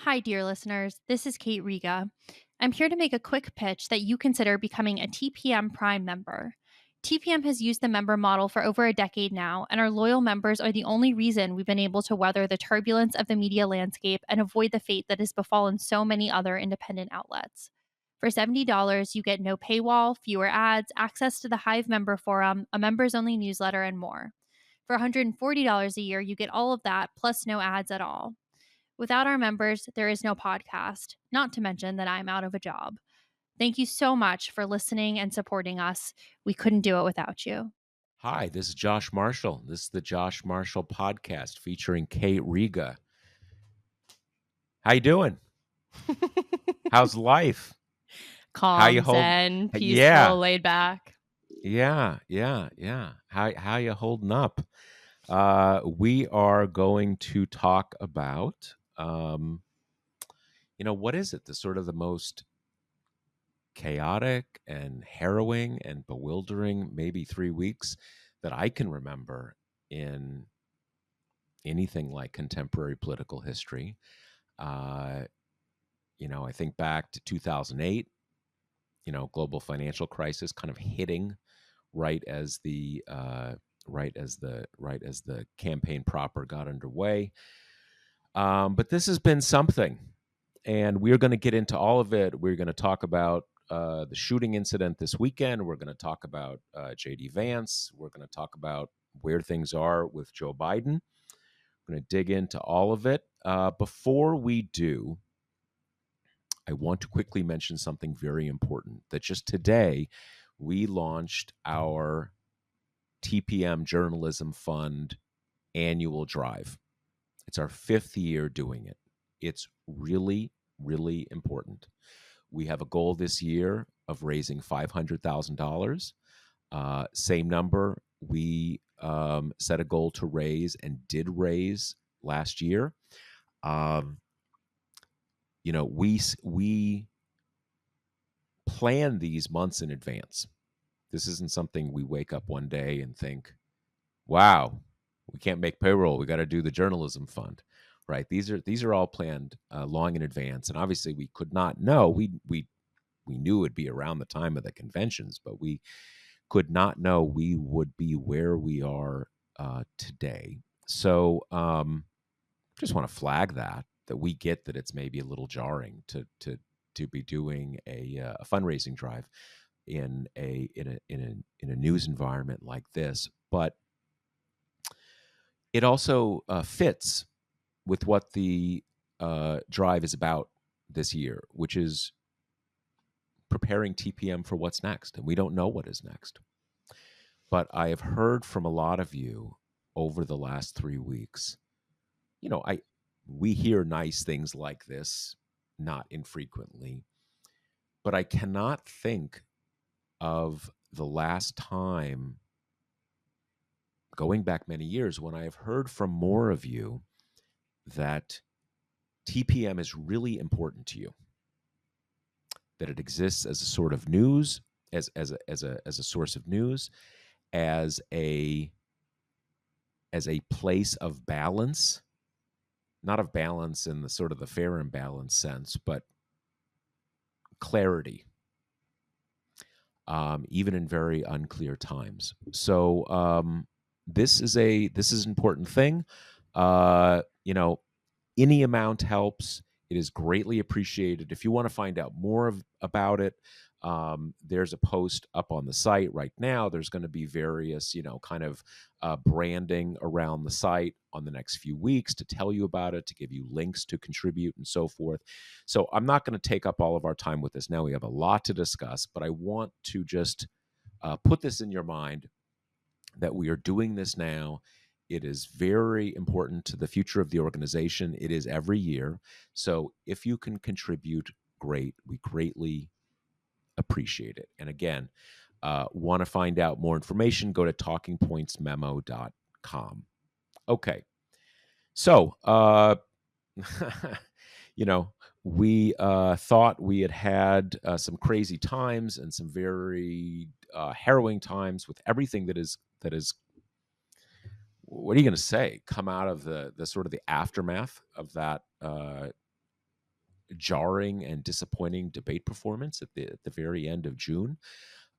Hi, dear listeners. This is Kate Riga. I'm here to make a quick pitch that you consider becoming a TPM Prime member. TPM has used the member model for over a decade now, and our loyal members are the only reason we've been able to weather the turbulence of the media landscape and avoid the fate that has befallen so many other independent outlets. For $70, you get no paywall, fewer ads, access to the Hive member forum, a members only newsletter, and more. For $140 a year, you get all of that plus no ads at all. Without our members, there is no podcast, not to mention that I'm out of a job. Thank you so much for listening and supporting us. We couldn't do it without you. Hi, this is Josh Marshall. This is the Josh Marshall podcast featuring Kate Riga. How you doing? How's life? How you Calm, hold? zen, Yeah, peaceful, laid back. yeah. How you holding up? We are going to talk about, what is it? The sort of the most chaotic and harrowing and bewildering, maybe 3 weeks that I can remember in anything like contemporary political history. Uh, I think back to 2008, global financial crisis kind of hitting right as the campaign proper got underway. But this has been something, and we're going to get into all of it. We're going to talk about the shooting incident this weekend. We're going to talk about J.D. Vance. We're going to talk about where things are with Joe Biden. We're going to dig into all of it. Before we do, I want to quickly mention something very important, that just today we launched our TPM Journalism Fund annual drive. It's our 5th year doing it. It's really, really important. We have a goal this year of raising $500,000. Same number we set a goal to raise and did raise last year. We plan these months in advance. This isn't something we wake up one day and think, wow, we can't make payroll. We got to do the journalism fund, right? These are all planned long in advance. And obviously we could not know. We knew it'd be around the time of the conventions, but we could not know we would be where we are today. So just want to flag that we get that it's maybe a little jarring to be doing a fundraising drive in a news environment like this, but it also fits with what the drive is about this year, which is preparing TPM for what's next, and we don't know what is next. But I have heard from a lot of you over the last 3 weeks. We hear nice things like this, not infrequently, but I cannot think of the last time, going back many years, when I have heard from more of you that TPM is really important to you, that it exists as a sort of news, as a source of news, as a place of balance, not of balance in the sort of the fair and balanced sense, but clarity, even in very unclear times. So this is an important thing. Any amount helps. It is greatly appreciated. If you want to find out more about it, there's a post up on the site right now. There's going to be various, kind of branding around the site on the next few weeks to tell you about it, to give you links to contribute and so forth. So I'm not going to take up all of our time with this now. We have a lot to discuss, but I want to just put this in your mind that we are doing this now. It is very important to the future of the organization. It is every year. So if you can contribute, great. We greatly appreciate it. And again, want to find out more information, go to talkingpointsmemo.com. Okay. So, we thought we had some crazy times and some very harrowing times with everything that is, what are you going to say, come out of the sort of the aftermath of that jarring and disappointing debate performance at the very end of June.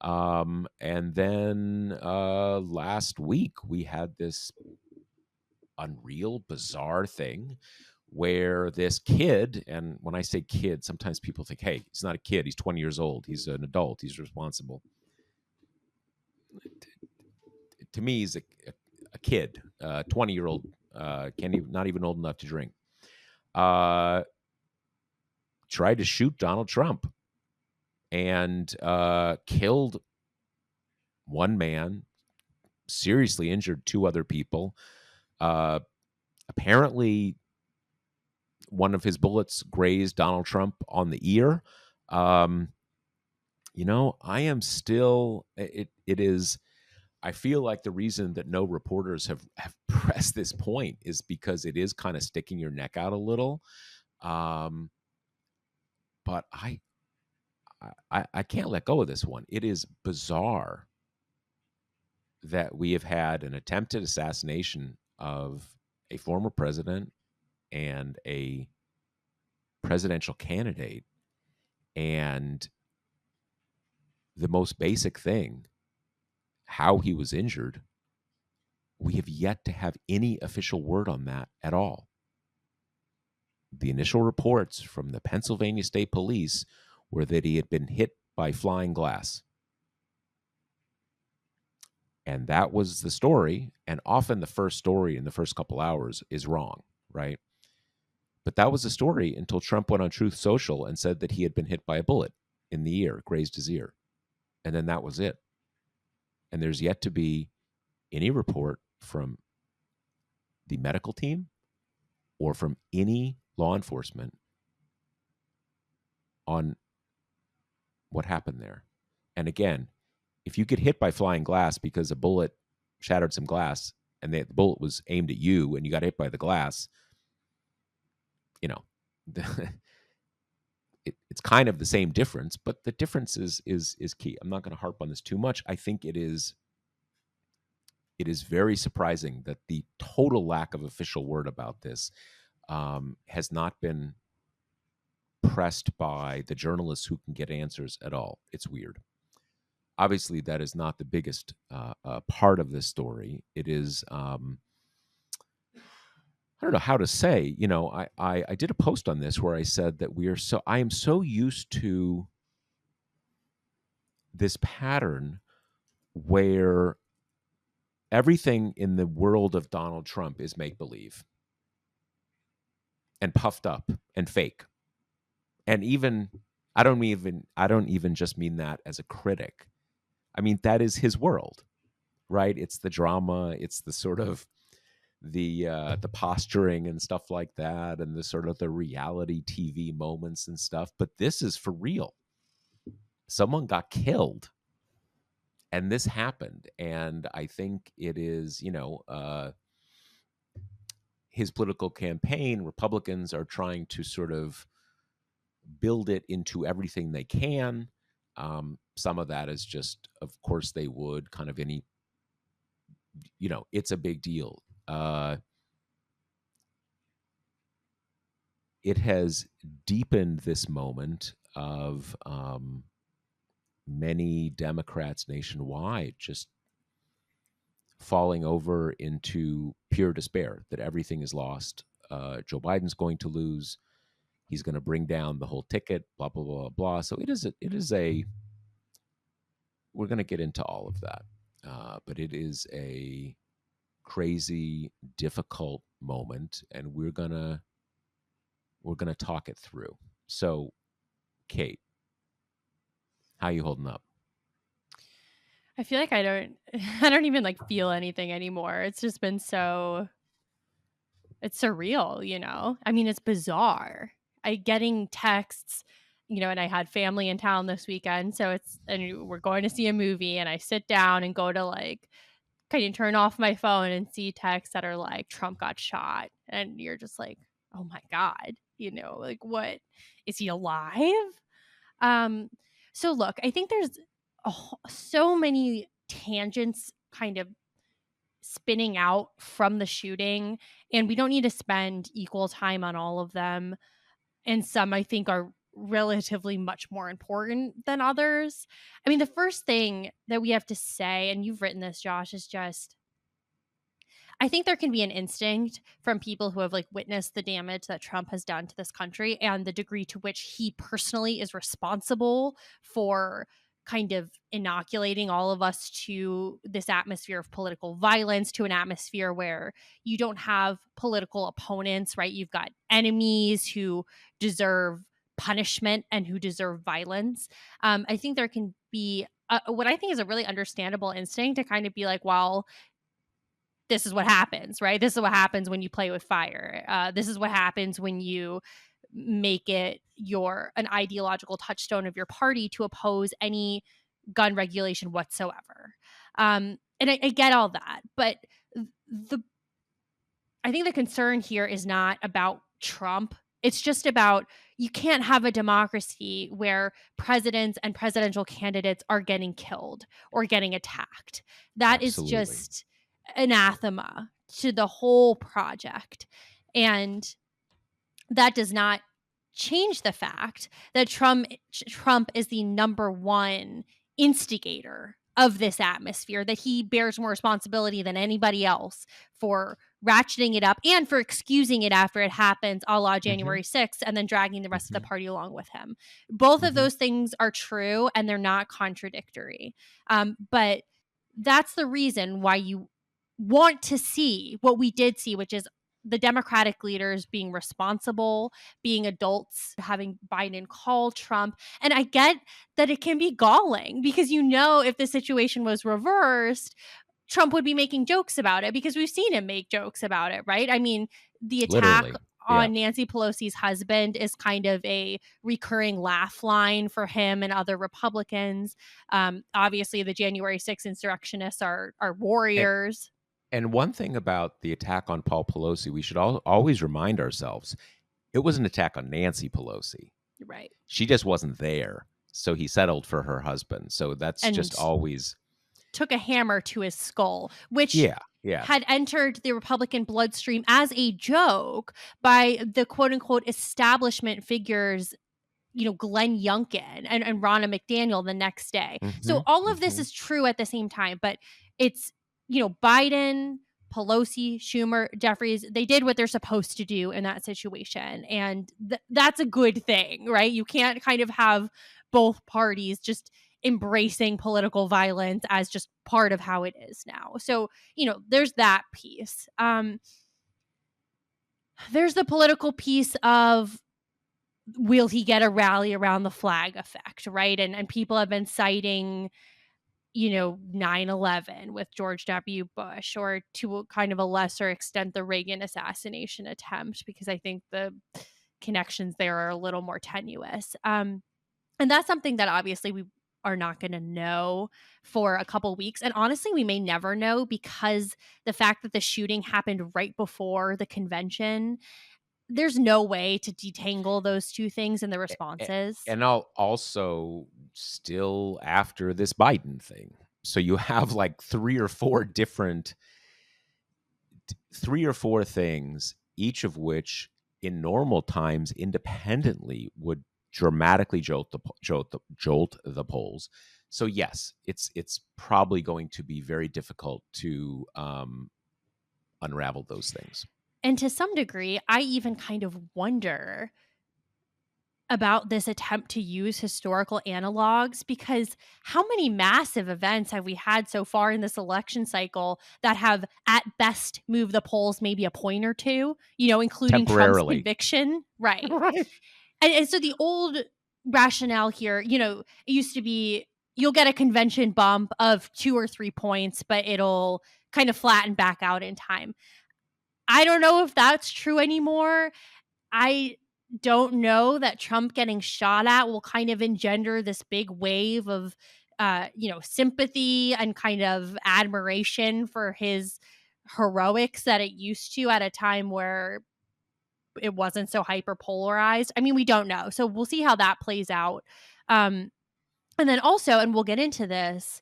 And then last week we had this unreal, bizarre thing where this kid, and when I say kid, sometimes people think, hey, he's not a kid, he's 20 years old, he's an adult, he's responsible. To me, he's a kid, 20-year-old, can't even, not even old enough to drink. Tried to shoot Donald Trump and killed one man, seriously injured two other people. Apparently, one of his bullets grazed Donald Trump on the ear. I am still. It is. I feel like the reason that no reporters have pressed this point is because it is kind of sticking your neck out a little. But I can't let go of this one. It is bizarre that we have had an attempted assassination of a former president and a presidential candidate, and the most basic thing, how he was injured, we have yet to have any official word on that at all. The initial reports from the Pennsylvania State Police were that he had been hit by flying glass. And that was the story. And often the first story in the first couple hours is wrong, right? But that was the story until Trump went on Truth Social and said that he had been hit by a bullet in the ear, grazed his ear. And then that was it. And there's yet to be any report from the medical team or from any law enforcement on what happened there. And again, if you get hit by flying glass because a bullet shattered some glass and the bullet was aimed at you and you got hit by the glass, it's kind of the same difference, but the difference is key. I'm not going to harp on this too much. I think it is very surprising that the total lack of official word about this has not been pressed by the journalists who can get answers at all. It's weird. Obviously, that is not the biggest part of this story. It is, I don't know how to say, I did a post on this where I said that I am so used to this pattern where everything in the world of Donald Trump is make believe and puffed up and fake. And even I don't even just mean that as a critic. I mean, that is his world, right? It's the drama, it's the sort of the posturing and stuff like that, and the sort of the reality TV moments and stuff. But this is for real. Someone got killed, and this happened. And I think it is, his political campaign, Republicans are trying to sort of build it into everything they can. Some of that is just, of course, they would kind of it's a big deal. It has deepened this moment of many Democrats nationwide just falling over into pure despair that everything is lost. Joe Biden's going to lose. He's going to bring down the whole ticket, blah, blah, blah, blah. So we're going to get into all of that. But it is a crazy, difficult moment, and we're going to talk it through. So, Kate, how you holding up? I feel like I don't even feel anything anymore. It's just been it's surreal. I mean, it's bizarre. Getting texts, and I had family in town this weekend, so and we're going to see a movie, and I sit down and go to kind of turn off my phone and see texts that are like Trump got shot, and you're just like, oh my god, what, is he alive? So look, I think there's so many tangents kind of spinning out from the shooting, and we don't need to spend equal time on all of them. and some I think are relatively much more important than others. I mean, the first thing that we have to say, and you've written this, Josh, is just I think there can be an instinct from people who have like witnessed the damage that Trump has done to this country and the degree to which he personally is responsible for kind of inoculating all of us to this atmosphere of political violence, to an atmosphere where you don't have political opponents, right? You've got enemies who deserve punishment and who deserve violence. I think there can be what I think is a really understandable instinct to kind of be like, well, this is what happens, right? This is what happens when you play with fire. This is what happens when you make it an ideological touchstone of your party to oppose any gun regulation whatsoever. And I get all that, but the I think the concern here is not about Trump. It's just about you can't have a democracy where presidents and presidential candidates are getting killed or getting attacked. That is Absolutely. just anathema to the whole project. And that does not change the fact that Trump is the number one instigator of this atmosphere, that he bears more responsibility than anybody else for ratcheting it up and for excusing it after it happens, a la Hmm. January 6th, and then dragging the rest of the Hmm. party along with him. Both of Hmm. those things are true and they're not contradictory. But that's the reason why you want to see what we did see, which is the Democratic leaders being responsible, being adults, having Biden call Trump. And I get that it can be galling because, if the situation was reversed, Trump would be making jokes about it because we've seen him make jokes about it, right? I mean, the attack Literally. Yeah. on Nancy Pelosi's husband is kind of a recurring laugh line for him and other Republicans. Obviously, the January 6th insurrectionists are And, warriors, and one thing about the attack on Paul Pelosi, we should always remind ourselves it was an attack on Nancy Pelosi. right? She just wasn't there. So he settled for her husband. So that's just And always, took a hammer to his skull, which yeah, yeah. had entered the Republican bloodstream as a joke by the quote unquote establishment figures, Glenn Youngkin and Ronna McDaniel the next day. Hmm. So all of this Hmm. is true at the same time, but it's, Biden, Pelosi, Schumer, Jeffries, they did what they're supposed to do in that situation. And that's a good thing, right? You can't kind of have both parties just embracing political violence as just part of how it is now. So, there's that piece. There's the political piece of will he get a rally around the flag effect, right? And people have been citing, 9/11 with George W. Bush, or to kind of a lesser extent, the Reagan assassination attempt, because I think the connections there are a little more tenuous. And that's something that obviously we are not going to know for a couple weeks. And honestly, we may never know because the fact that the shooting happened right before the convention, there's no way to detangle those two things in the responses. And I'll also still after this Biden thing. So you have like three or four things, each of which in normal times independently would dramatically jolt the polls. So yes, it's probably going to be very difficult to unravel those things. And to some degree, I even kind of wonder about this attempt to use historical analogs, because how many massive events have we had so far in this election cycle that have at best moved the polls maybe a point or two, including Trump's Temporarily. conviction, right? Right. And so the old rationale here, it used to be you'll get a convention bump of 2 or 3 points, but it'll kind of flatten back out in time. I don't know if that's true anymore. I don't know that Trump getting shot at will kind of engender this big wave of, sympathy and kind of admiration for his heroics that it used to at a time where it wasn't so hyper polarized. I mean, we don't know. So we'll see how that plays out. Um, and then also, and we'll get into this,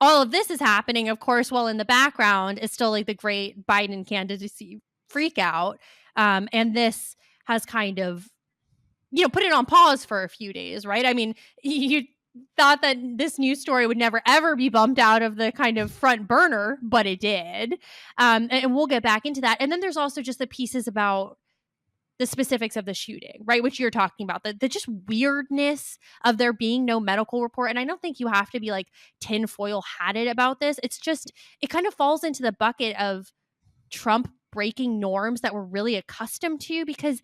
all of this is happening, of course, while in the background is still like the great Biden candidacy freak out. And this has kind of put it on pause for a few days, right? I mean, you thought that this news story would never ever be bumped out of the kind of front burner, but it did. And we'll get back into that. And then there's also just the pieces about the specifics of the shooting, right? Which you're talking about, the just weirdness of there being no medical report. And I don't think you have to be like tinfoil hatted about this. It's just, it kind of falls into the bucket of Trump breaking norms that we're really accustomed to, because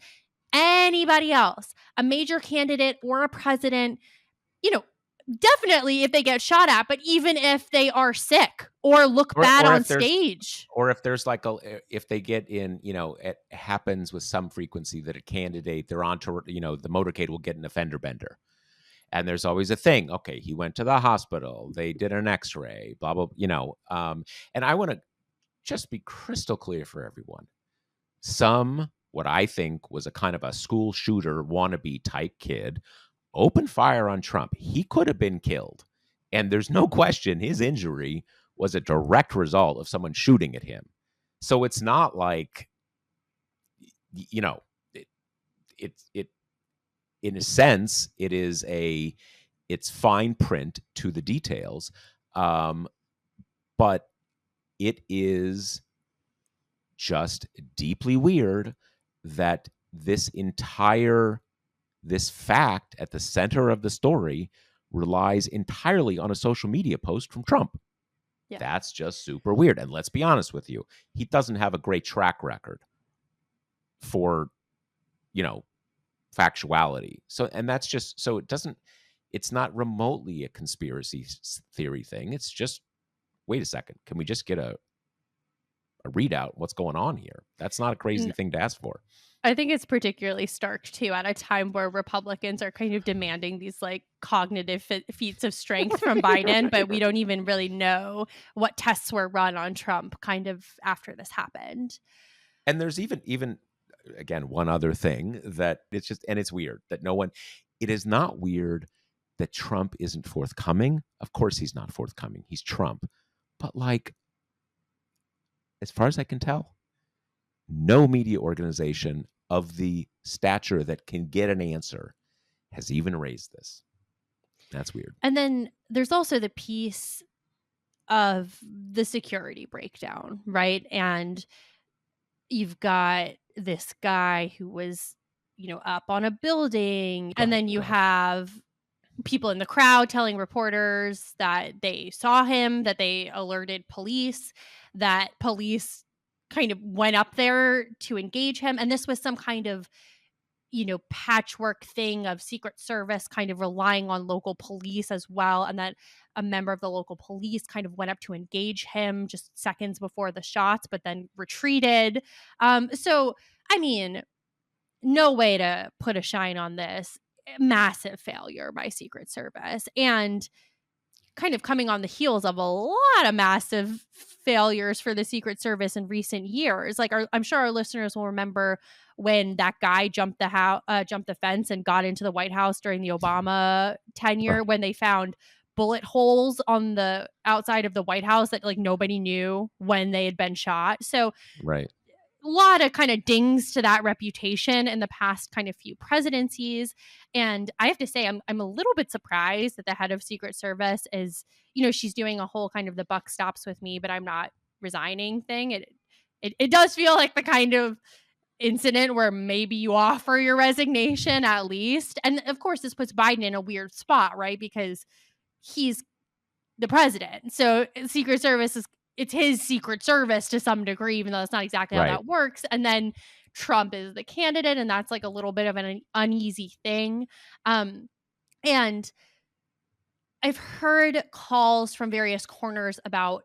anybody else, a major candidate or a president, you know, definitely if they get shot at, but even if they are sick or look bad or on if there's stage. or if there's like if they get in, it happens with some frequency that a candidate, they're on to, the motorcade will get an offender bender. And there's always a thing. Okay, he went to the hospital. They did an X-ray. Blah blah. And I want to just be crystal clear for everyone. What I think was a kind of a school shooter wannabe type kid opened fire on Trump. He could have been killed, and there's no question his injury was a direct result of someone shooting at him. So it's not like, it in a sense, it's fine print to the details, but it is just deeply weird that this fact at the center of the story relies entirely on a social media post from Trump. Yeah. That's just super weird. And let's be honest with you, he doesn't have a great track record for, factuality. So, and that's just, so it's not remotely a conspiracy theory thing. It's just, wait a second, can we just get a readout what's going on here? That's not a crazy thing to ask for. I think it's particularly stark too at a time where Republicans are kind of demanding these like cognitive feats of strength from Biden, but we don't even really know what tests were run on Trump kind of after this happened. And there's even again, one other thing that it's just, and it's weird that it is not weird that Trump isn't forthcoming. Of course he's not forthcoming. He's Trump. But like, as far as I can tell, no media organization of the stature that can get an answer has even raised this. That's weird. And then there's also the piece of the security breakdown, right? And you've got this guy who was, up on a building, and then you have people in the crowd telling reporters that they saw him, that they alerted police, that police kind of went up there to engage him. And this was some kind of, patchwork thing of Secret Service kind of relying on local police as well. And that a member of the local police kind of went up to engage him just seconds before the shots, but then retreated. So, I mean, no way to put a shine on this. Massive failure by Secret Service, and kind of coming on the heels of a lot of massive failures for the Secret Service in recent years. Like, I'm sure our listeners will remember when that guy jumped the fence and got into the White House during the Obama tenure, Right. when they found bullet holes on the outside of the White House that like nobody knew when they had been shot. So Right. a lot of kind of dings to that reputation in the past kind of few presidencies. And I have to say, I'm a little bit surprised that the head of Secret Service is, she's doing a whole kind of the buck stops with me, but I'm not resigning thing. It does feel like the kind of incident where maybe you offer your resignation at least. And of course, this puts Biden in a weird spot, right? Because he's the president. So Secret Service it's his Secret Service to some degree, even though that's not exactly how that works. And then Trump is the candidate, and that's like a little bit of an uneasy thing. And I've heard calls from various corners about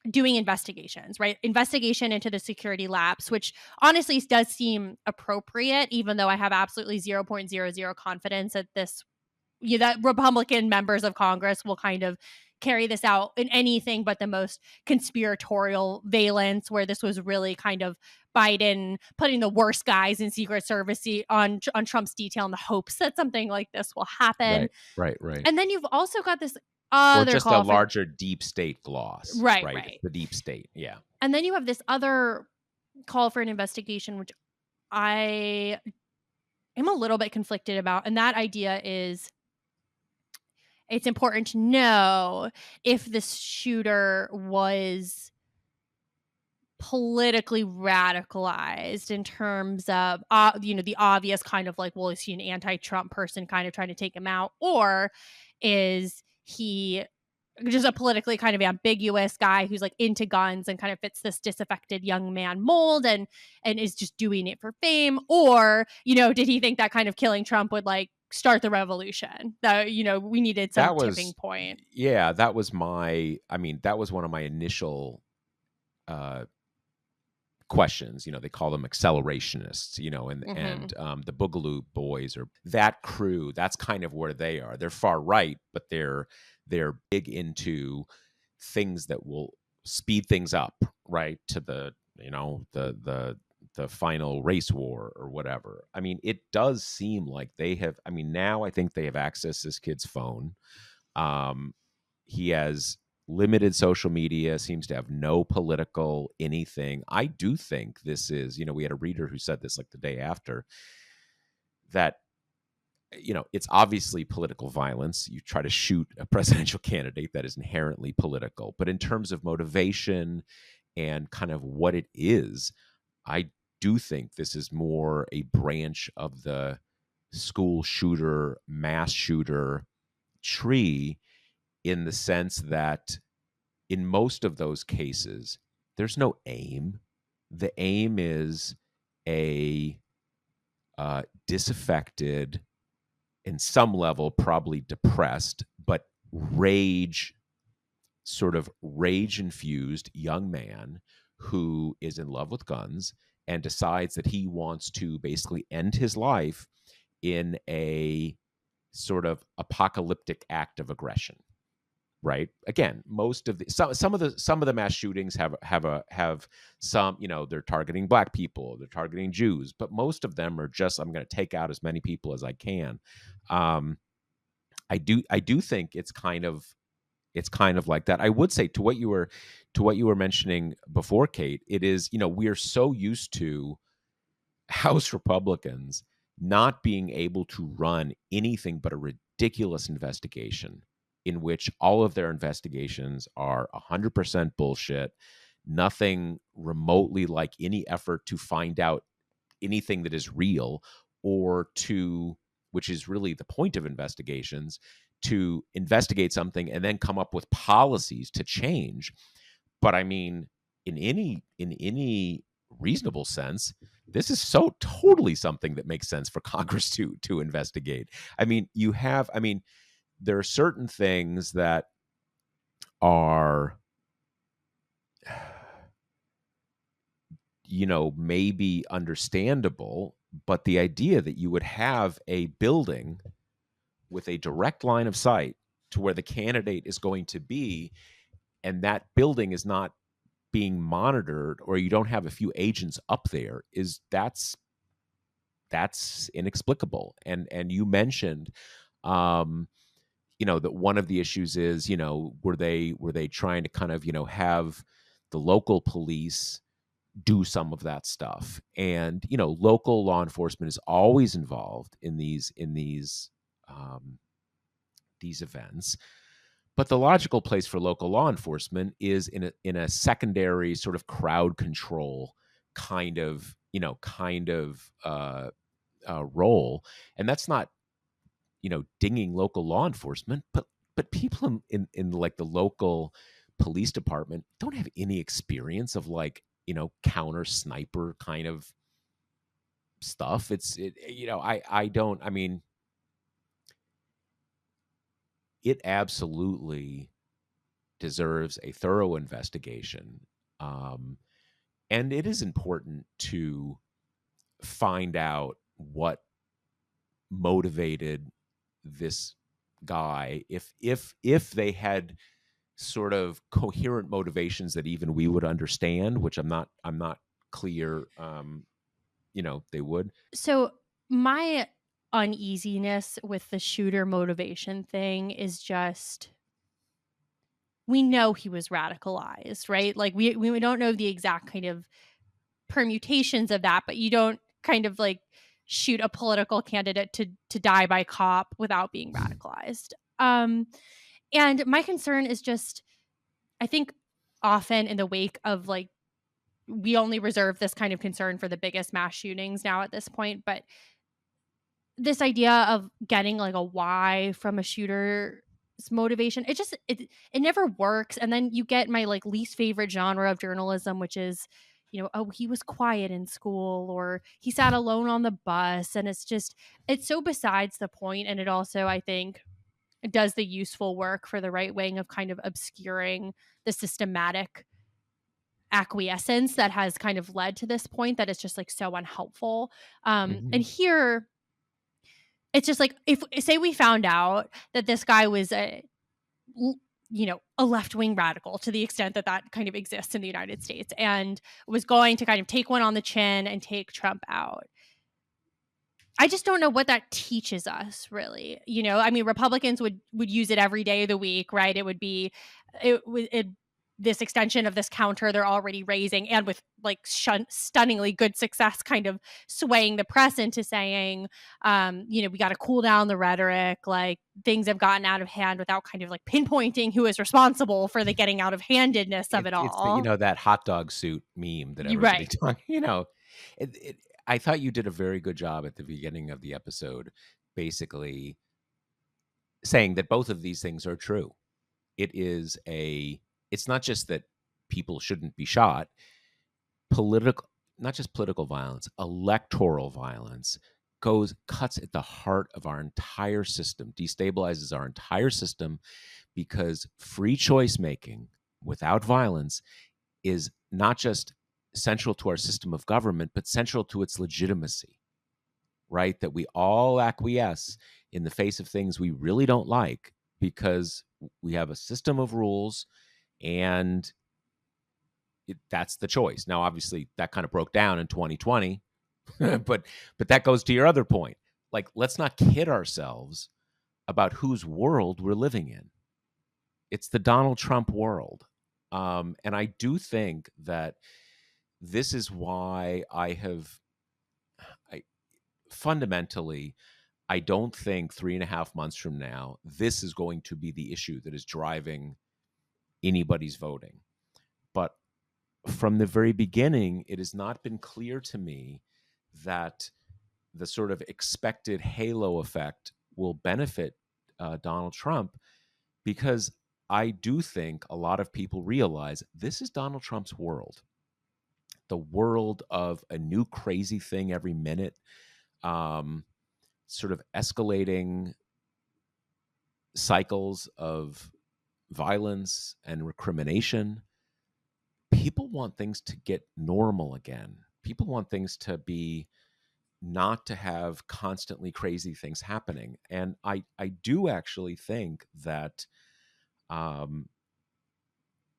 doing investigations, right? Investigation into the security lapse, which honestly does seem appropriate, even though I have absolutely 0.00 confidence that that Republican members of Congress will kind of carry this out in anything but the most conspiratorial valence, where this was really kind of Biden putting the worst guys in Secret Service on Trump's detail in the hopes that something like this will happen. Right. And then you've also got this Or other just a call larger deep state gloss. Right. The deep state. Yeah. And then you have this other call for an investigation, which I I'm a little bit conflicted about, and that idea is it's important to know if this shooter was politically radicalized in terms of, the obvious kind of like, well, is he an anti-Trump person kind of trying to take him out, or is he just a politically kind of ambiguous guy who's like into guns and kind of fits this disaffected young man mold and is just doing it for fame, or did he think that kind of killing Trump would like start the revolution, that we needed some That tipping was point. yeah, that was that was one of my initial, uh, questions. They call them accelerationists, Hmm. the Boogaloo Boys or that crew. That's kind of where they are. They're far right, but they're big into things that will speed things up, right, to the final race war or whatever. I mean, it does seem like they have. I mean, now I think they have access to this kid's phone. Um, he has limited social media, seems to have no political anything. I do think this is, we had a reader who said this like the day after that, it's obviously political violence. You try to shoot a presidential candidate, that is inherently political. But in terms of motivation and kind of what it is, I do think this is more a branch of the school shooter, mass shooter tree, in the sense that in most of those cases, there's no aim. The aim is a disaffected, in some level, probably depressed, but sort of rage infused young man who is in love with guns and decides that he wants to basically end his life in a sort of apocalyptic act of aggression. Right. Again, most of the some of the mass shootings have some, they're targeting black people, they're targeting Jews, but most of them are just, I'm going to take out as many people as I can. Um, I do think it's kind of like that. I would say to what you were mentioning before, Kate. It is, we are so used to House Republicans not being able to run anything but a ridiculous investigation in which all of their investigations are 100% bullshit, nothing remotely like any effort to find out anything that is real, or to, which is really the point of investigations, to investigate something and then come up with policies to change. But I mean, in any reasonable sense, this is so totally something that makes sense for Congress to investigate. I mean, there are certain things that are, maybe understandable, but the idea that you would have a building with a direct line of sight to where the candidate is going to be, and that building is not being monitored, or you don't have a few agents up there, is that's inexplicable. And you mentioned, um that one of the issues is, were they trying to kind of, have the local police do some of that stuff. And local law enforcement is always involved in um these events. But the logical place for local law enforcement is in a secondary sort of crowd control kind of role. And that's not, dinging local law enforcement, but people in like the local police department don't have any experience of, like, counter sniper kind of stuff. I don't. I mean, it absolutely deserves a thorough investigation. Um, and it is important to find out what motivated this guy, if they had sort of coherent motivations that even we would understand, which I'm not clear, they would. So my uneasiness with the shooter motivation thing is just, we know he was radicalized, right? Like we don't know the exact kind of permutations of that, but you don't kind of like shoot a political candidate to die by cop without being radicalized. And my concern is just, I think often in the wake of like, we only reserve this kind of concern for the biggest mass shootings now at this point, but this idea of getting like a why from a shooter's motivation, it never works. And then you get my like least favorite genre of journalism, which is, oh, he was quiet in school or he sat alone on the bus. And it's so besides the point. And it also, I think, does the useful work for the right wing of kind of obscuring the systematic acquiescence that has kind of led to this point that is just like so unhelpful. And Mhm. here it's just like, if say we found out that this guy was a left-wing radical to the extent that that kind of exists in the United States and was going to kind of take one on the chin and take Trump out. I just don't know what that teaches us, really. I mean, Republicans would use it every day of the week, right? It would be this extension of this counter they're already raising, and with like stunningly good success, kind of swaying the press into saying, we got to cool down the rhetoric. Like things have gotten out of hand without kind of like pinpointing who is responsible for the getting out of handedness of it It's the, all. that hot dog suit meme that You're everybody right. talk I thought you did a very good job at the beginning of the episode, basically saying that both of these things are true. It's not just that people shouldn't be shot, political, not just political violence, electoral violence cuts at the heart of our entire system, destabilizes our entire system, because free choice making without violence is not just central to our system of government, but central to its legitimacy, right? That we all acquiesce in the face of things we really don't like because we have a system of rules, and that's the choice. Now, obviously, that kind of broke down in 2020, but that goes to your other point. Like, let's not kid ourselves about whose world we're living in. It's the Donald Trump world. And I do think that this is why I fundamentally, I don't think 3.5 months from now, this is going to be the issue that is driving anybody's voting. But from the very beginning, it has not been clear to me that the sort of expected halo effect will benefit Donald Trump, because I do think a lot of people realize this is Donald Trump's world. The world of a new crazy thing every minute, sort of escalating cycles of violence and recrimination. People want things to get normal again. People want things to be, not to have constantly crazy things happening. And I do actually think that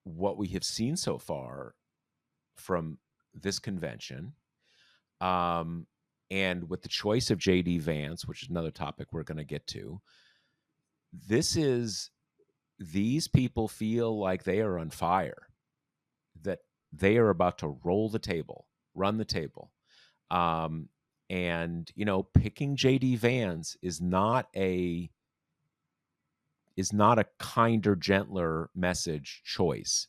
what we have seen so far from this convention, and with the choice of JD Vance, which is another topic we're going to get to, these people feel like they are on fire, that they are about to roll the table, run the table. And picking JD Vance is not a kinder, gentler message choice.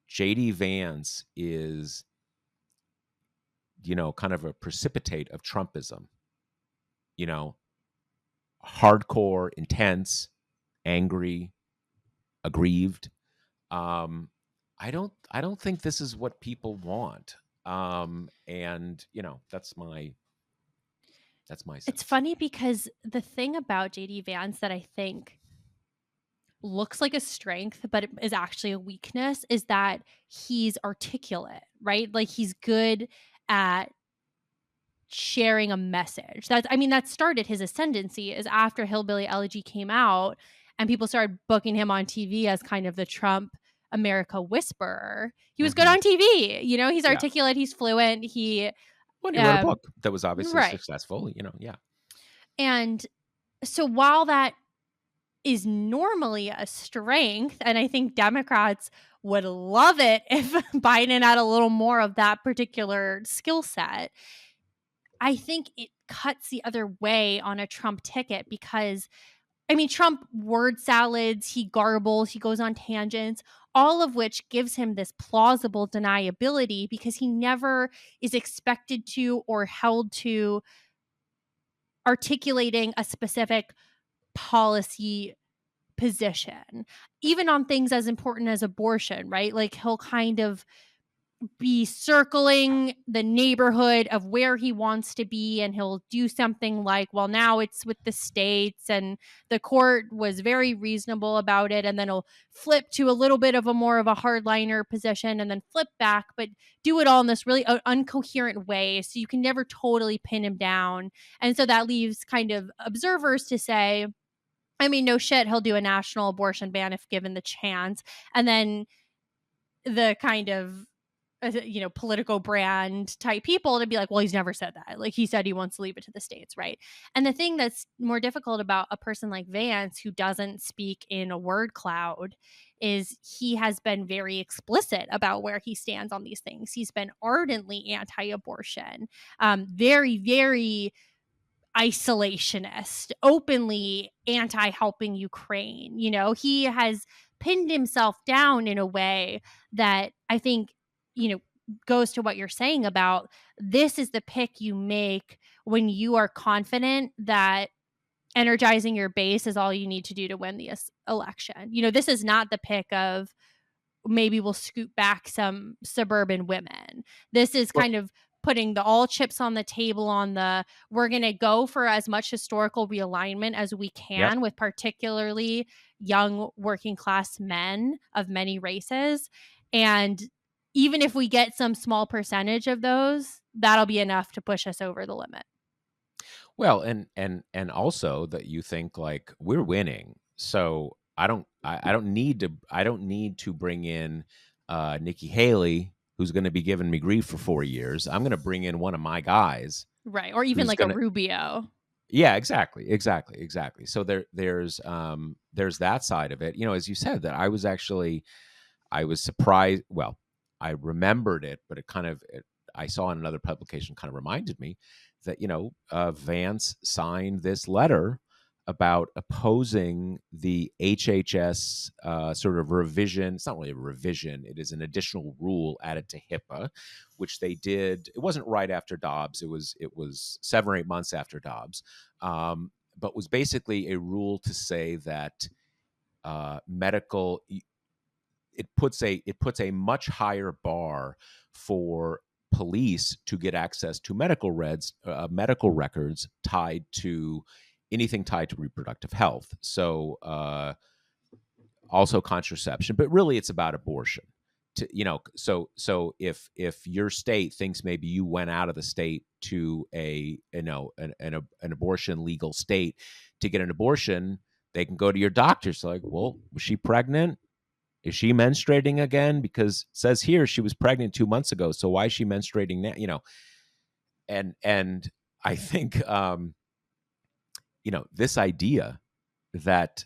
JD Vance is, kind of a precipitate of Trumpism. Hardcore, intense, angry, aggrieved. I don't think this is what people want. And that's my It's sense. funny because the thing about JD Vance that I think looks like a strength, but it is actually a weakness, is that he's articulate, right? Like he's good at sharing a message. That started his ascendancy, is after Hillbilly Elegy came out and people started booking him on TV as kind of the Trump America whisperer. He was good Hmm. on TV. He's Yeah. articulate, he's fluent, Well, he wrote a um book that was obviously right. successful. Yeah. And so while that is normally a strength, and I think Democrats would love it if Biden had a little more of that particular skill set, I think cuts the other way on a Trump ticket because, I mean, Trump word salads, he garbles, he goes on tangents, all of which gives him this plausible deniability because he never is expected to or held to articulating a specific policy position, even on things as important as abortion, right? Like he'll kind of be circling the neighborhood of where he wants to be, and he'll do something like, well, now it's with the states and the court was very reasonable about it, and then he'll flip to a little bit of a more of a hardliner position and then flip back, but do it all in this really uncoherent way, so you can never totally pin him down. And so that leaves kind of observers to say, I mean, no shit, he'll do a national abortion ban if given the chance. And then the kind of political brand type people to be like, well, he's never said that. Like he said he wants to leave it to the states, right? And the thing that's more difficult about a person like Vance, who doesn't speak in a word cloud, is he has been very explicit about where he stands on these things. He's been ardently anti-abortion, very, very isolationist, openly anti helping Ukraine. He has pinned himself down in a way that I think, goes to what you're saying about this is the pick you make when you are confident that energizing your base is all you need to do to win the election. This is not the pick of maybe we'll scoop back some suburban women. This is Well, kind of putting all chips on the table on we're going to go for as much historical realignment as we yep. can with particularly young working class men of many races. And even if we get some small percentage of those, that'll be enough to push us over the limit. Well, and also that you think like we're winning, so I don't need to bring in Nikki Haley, who's going to be giving me grief for 4 years. I'm going to bring in one of my guys Right. Or even who's like a going to. Rubio. Yeah, exactly. So there's that side of it. As you said, that I was surprised. Well, I remembered it, but I saw in another publication kind of reminded me that, Vance signed this letter about opposing the HHS sort of revision. It's not really a revision. It is an additional rule added to HIPAA, which they did. It wasn't right after Dobbs. It was 7 or 8 months after Dobbs, but was basically a rule to say that medical it puts a much higher bar for police to get access to medical records tied to anything tied to reproductive health. So also contraception, but really it's about abortion. So if your state thinks maybe you went out of the state to an abortion legal state to get an abortion, they can go to your doctor. So like, well, was she pregnant? Is she menstruating again? Because it says here she was pregnant 2 months ago. So why is she menstruating now? And I think this idea that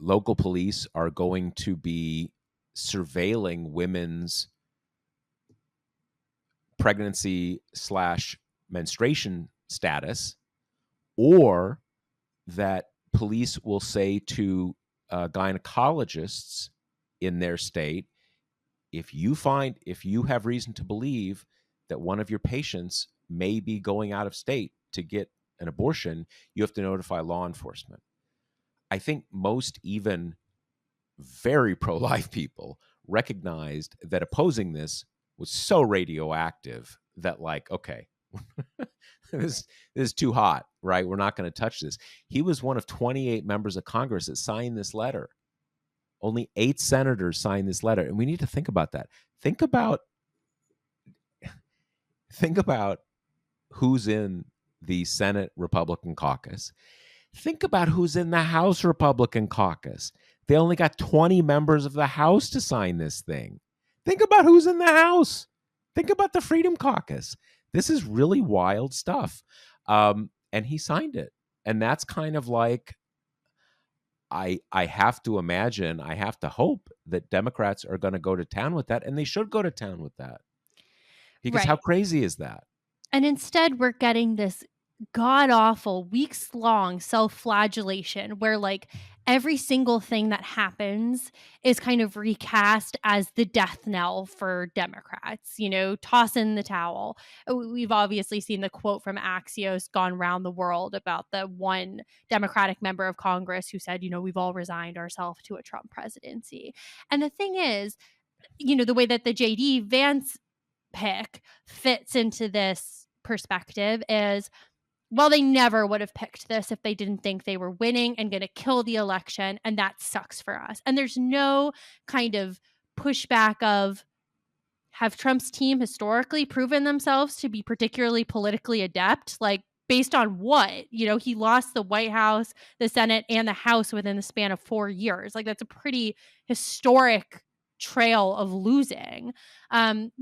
local police are going to be surveilling women's pregnancy / menstruation status, or that police will say to gynecologists in their state, if you have reason to believe that one of your patients may be going out of state to get an abortion, you have to notify law enforcement. I think most even very pro-life people recognized that opposing this was so radioactive that, like, okay, this is too hot, right? We're not going to touch this. He was one of 28 members of Congress that signed this letter. Only 8 senators signed this letter, and we need to think about that. Think about who's in the Senate Republican caucus. Think about who's in the House Republican caucus. They only got 20 members of the House to sign this thing. Think about who's in the House. Think about the Freedom Caucus. This is really wild stuff. And he signed it. And that's kind of like, I have to imagine, I have to hope that Democrats are going to go to town with that, and they should go to town with that. Because how Right. crazy is that? And instead, we're getting this god awful, weeks long self flagellation where, like, every single thing that happens is kind of recast as the death knell for Democrats, toss in the towel. We've obviously seen the quote from Axios gone round the world about the one Democratic member of Congress who said, we've all resigned ourselves to a Trump presidency. And the thing is, the way that the JD Vance pick fits into this perspective is, well, they never would have picked this if they didn't think they were winning and going to kill the election, and that sucks for us. And there's no kind of pushback of, have Trump's team historically proven themselves to be particularly politically adept? Like, based on what? He lost the White House, the Senate, and the House within the span of 4 years. Like, that's a pretty historic trail of losing. And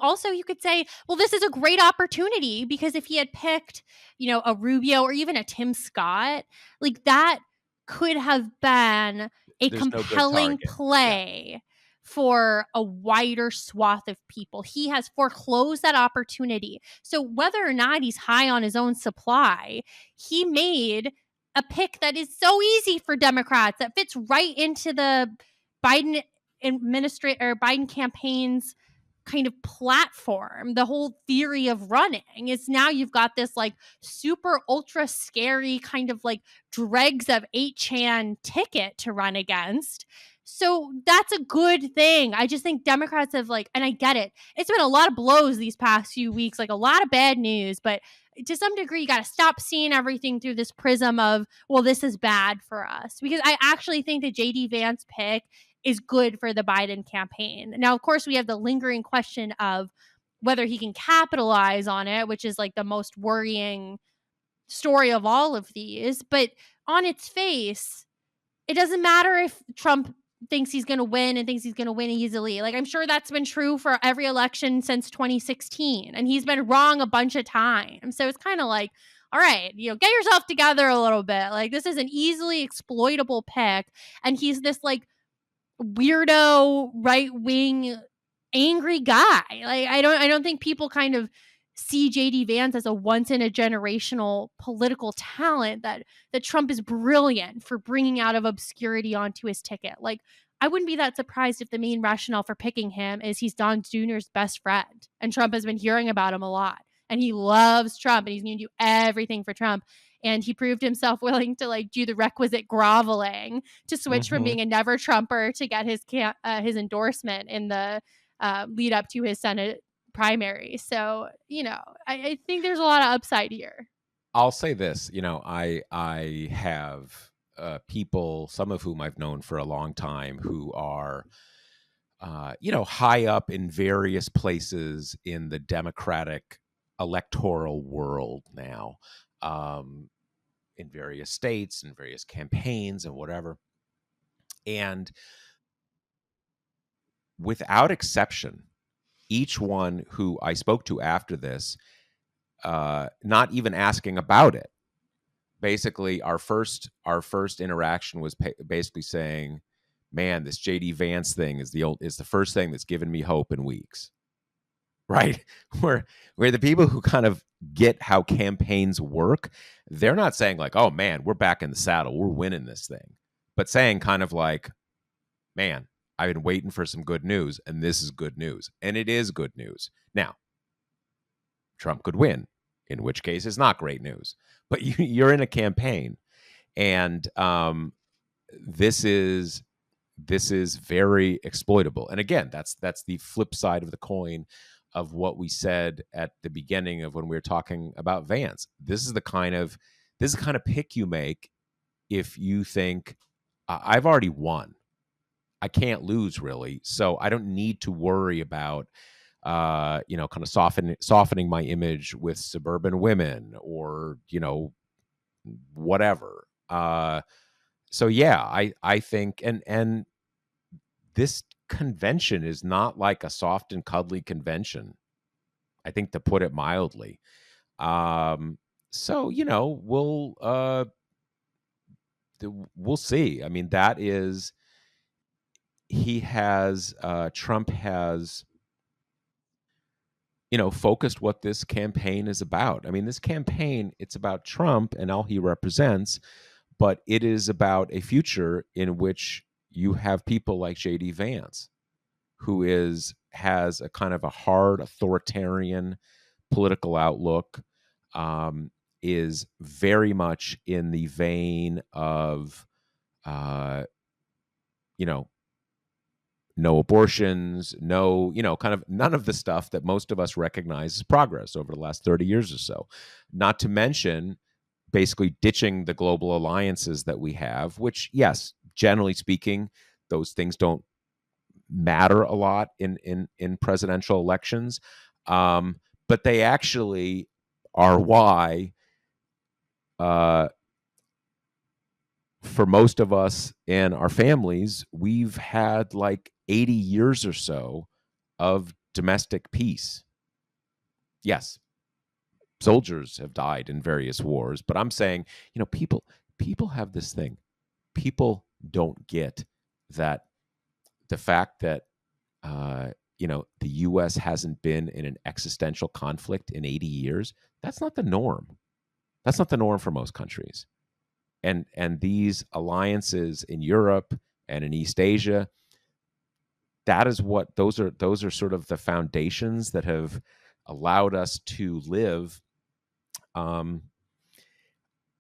also you could say, well, this is a great opportunity because if he had picked, a Rubio or even a Tim Scott, like that could have been a There's no good compelling target. Yeah. play for a wider swath of people. He has foreclosed that opportunity. So whether or not he's high on his own supply, he made a pick that is so easy for Democrats that fits right into the Biden Biden campaign's kind of platform. The whole theory of running is now you've got this like super ultra scary kind of like dregs of 8chan ticket to run against. So that's a good thing. I just think Democrats have and I get it. It's been a lot of blows these past few weeks, like a lot of bad news, but to some degree, you got to stop seeing everything through this prism of, well, this is bad for us. Because I actually think the JD Vance pick is good for the Biden campaign. Now, of course, we have the lingering question of whether he can capitalize on it, which is like the most worrying story of all of these. But on its face, it doesn't matter if Trump thinks he's going to win and thinks he's going to win easily. Like, I'm sure that's been true for every election since 2016. And he's been wrong a bunch of times. So it's kind of like, all right, get yourself together a little bit. Like, this is an easily exploitable pick. And he's this like weirdo right-wing angry guy. Like, I don't think people kind of see JD Vance as a once in a generational political talent that Trump is brilliant for bringing out of obscurity onto his ticket. Like, I wouldn't be that surprised if the main rationale for picking him is he's Don Jr.'s best friend and Trump has been hearing about him a lot and he loves Trump and he's going to do everything for Trump. And he proved himself willing to like do the requisite groveling to switch from being a never Trumper to get his endorsement in the lead up to his Senate primary. So, I think there's a lot of upside here. I'll say this, I have people, some of whom I've known for a long time, who are, high up in various places in the Democratic electoral world now, in various states and various campaigns and whatever. And without exception, each one who I spoke to after this, not even asking about it. Basically, our first interaction was basically saying, "Man, this JD Vance thing is the first thing that's given me hope in weeks." Right? Where the people who kind of get how campaigns work, they're not saying like, "Oh man, we're back in the saddle, we're winning this thing," but saying kind of like, "Man, I've been waiting for some good news, and this is good news," and it is good news. Now, Trump could win, in which case it's not great news. But you're in a campaign, and this is very exploitable. And again, that's the flip side of the coin of what we said at the beginning of when we were talking about Vance. This is the kind of pick you make if you think I've already won. I can't lose really, so I don't need to worry about kind of softening my image with suburban women or whatever. So yeah, I think and this convention is not like a soft and cuddly convention, I think, to put it mildly. So we'll see. I mean, that is Trump has focused what this campaign is about. I mean, this campaign, it's about Trump and all he represents, but it is about a future in which you have people like JD Vance, who has a kind of a hard authoritarian political outlook, is very much in the vein of, uh, you know, no abortions, no, kind of none of the stuff that most of us recognize as progress over the last 30 years or so. Not to mention basically ditching the global alliances that we have, which, yes, generally speaking, those things don't matter a lot in presidential elections. But they actually are why, uh, for most of us and our families, we've had like 80 years or so of domestic peace. Yes, soldiers have died in various wars, but I'm saying, people have this thing. People don't get that the fact that the U.S. hasn't been in an existential conflict in 80 years. That's not the norm. That's not the norm for most countries. And these alliances in Europe and in East Asia, that is what those are sort of the foundations that have allowed us to live,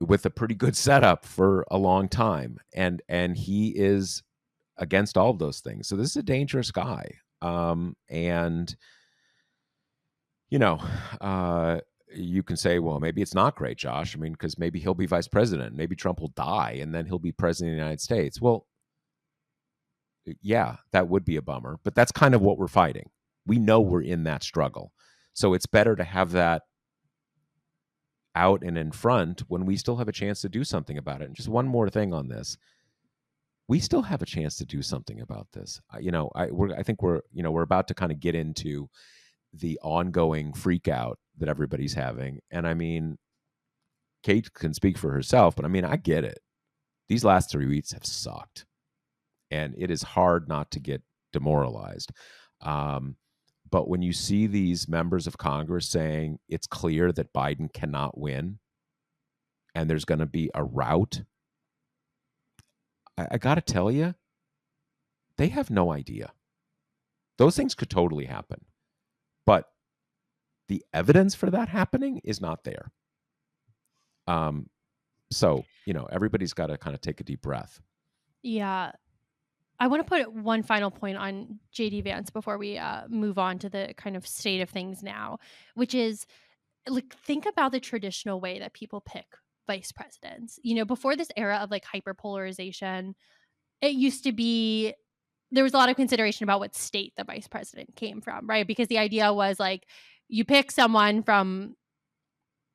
with a pretty good setup for a long time. And he is against all of those things. So this is a dangerous guy. And you know, you can say, well, maybe it's not great, Josh. I mean, because maybe he'll be vice president. Maybe Trump will die and then he'll be president of the United States. Well, yeah, that would be a bummer. But that's kind of what we're fighting. We know we're in that struggle. So it's better to have that out and in front when we still have a chance to do something about it. And just one more thing on this. We still have a chance to do something about this. I think we're about to kind of get into the ongoing freak out that everybody's having. And I mean, Kate can speak for herself, but I mean, I get it. These last 3 weeks have sucked. And it is hard not to get demoralized. But when you see these members of Congress saying it's clear that Biden cannot win and there's going to be a rout, I got to tell you, they have no idea. Those things could totally happen. But the evidence for that happening is not there. So, everybody's got to kind of take a deep breath. Yeah. I want to put one final point on JD Vance before we move on to the kind of state of things now, which is, like, think about the traditional way that people pick vice presidents. Before this era of like hyperpolarization, it used to be there was a lot of consideration about what state the vice president came from, right? Because the idea was like you pick someone from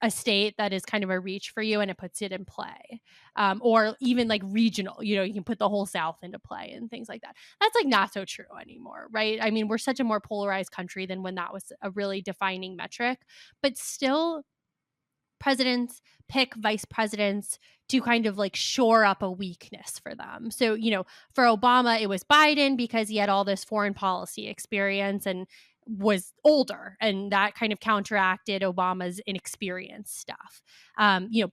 a state that is kind of a reach for you and it puts it in play, or even like regional, you can put the whole South into play and things like that. That's like not so true anymore, right? I mean, we're such a more polarized country than when that was a really defining metric, but still presidents pick vice presidents to kind of like shore up a weakness for them. So, for Obama, it was Biden because he had all this foreign policy experience and was older, and that kind of counteracted Obama's inexperienced stuff.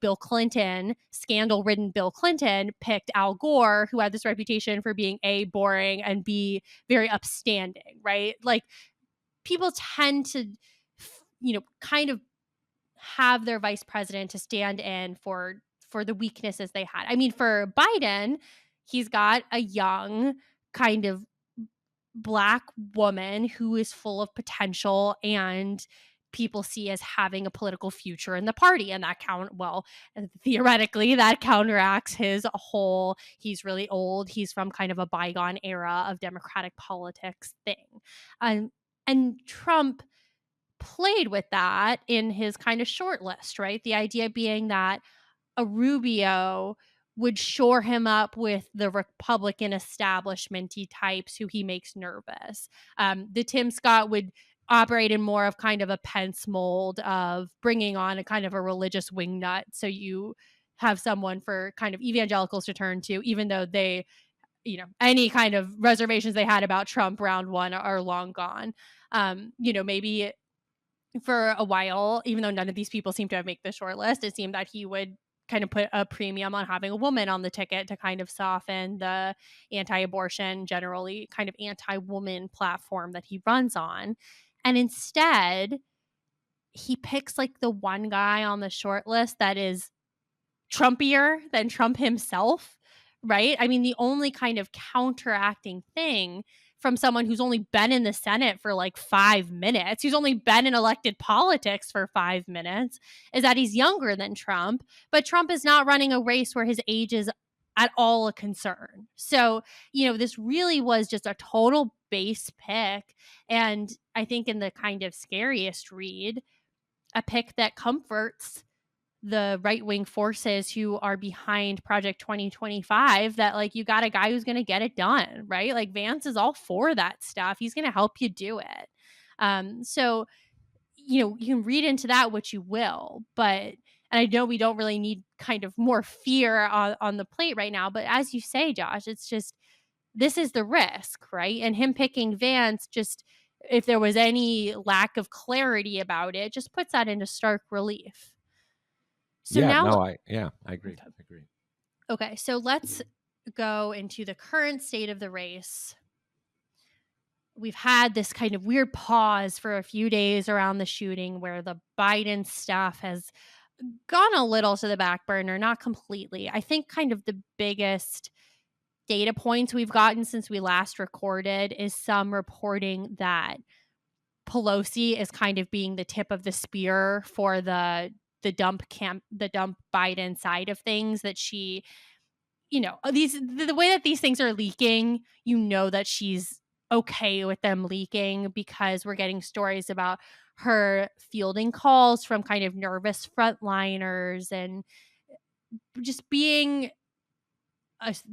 Bill Clinton, scandal-ridden Bill Clinton, picked Al Gore, who had this reputation for being A, boring, and B, very upstanding, right? Like, people tend to, kind of have their vice president to stand in for the weaknesses they had. I mean, for Biden, he's got a young kind of Black woman who is full of potential and people see as having a political future in the party, and that theoretically that counteracts his whole he's really old, he's from kind of a bygone era of democratic politics thing. And Trump played with that in his kind of short list, right? The idea being that a Rubio would shore him up with the Republican establishment-y types who he makes nervous. The Tim Scott would operate in more of kind of a Pence mold of bringing on a kind of a religious wingnut. So you have someone for kind of evangelicals to turn to, even though they, any kind of reservations they had about Trump round one are long gone. Maybe for a while, even though none of these people seem to have made the short list. It seemed that he would kind of put a premium on having a woman on the ticket to kind of soften the anti-abortion, generally kind of anti-woman platform that he runs on. And instead, he picks like the one guy on the short list that is Trumpier than Trump himself, right? I mean, the only kind of counteracting thing from someone who's only been in the Senate for like 5 minutes, who's only been in elected politics for 5 minutes, is that he's younger than Trump, but Trump is not running a race where his age is at all a concern. So, this really was just a total base pick. And I think in the kind of scariest read, a pick that comforts the right-wing forces who are behind Project 2025, that like you got a guy who's going to get it done, right? Like Vance is all for that stuff. He's going to help you do it. So you can read into that what you will, but and I know we don't really need kind of more fear on the plate right now, but as you say, Josh, it's just this is the risk, right? And him picking Vance, just if there was any lack of clarity about it, just puts that into stark relief. So Yeah, now, no, I agree. okay. I agree. Okay, so let's go into the current state of the race. We've had this kind of weird pause for a few days around the shooting where the Biden stuff has gone a little to the back burner, not completely. I think kind of the biggest data points we've gotten since we last recorded is some reporting that Pelosi is kind of being the tip of the spear for the dump Biden side of things, that she the way that these things are leaking, that she's okay with them leaking because we're getting stories about her fielding calls from kind of nervous frontliners and just being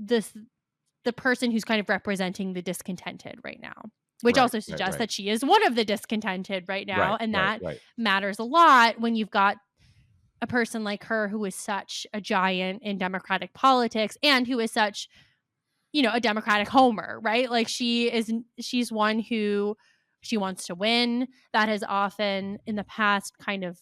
the person who's kind of representing the discontented right now, which Right, also right, suggests right, that she is one of the discontented right now, right, and right, that right. matters a lot when you've got a person like her who is such a giant in Democratic politics and who is such a Democratic homer, right? Like she's one who she wants to win. That has often in the past kind of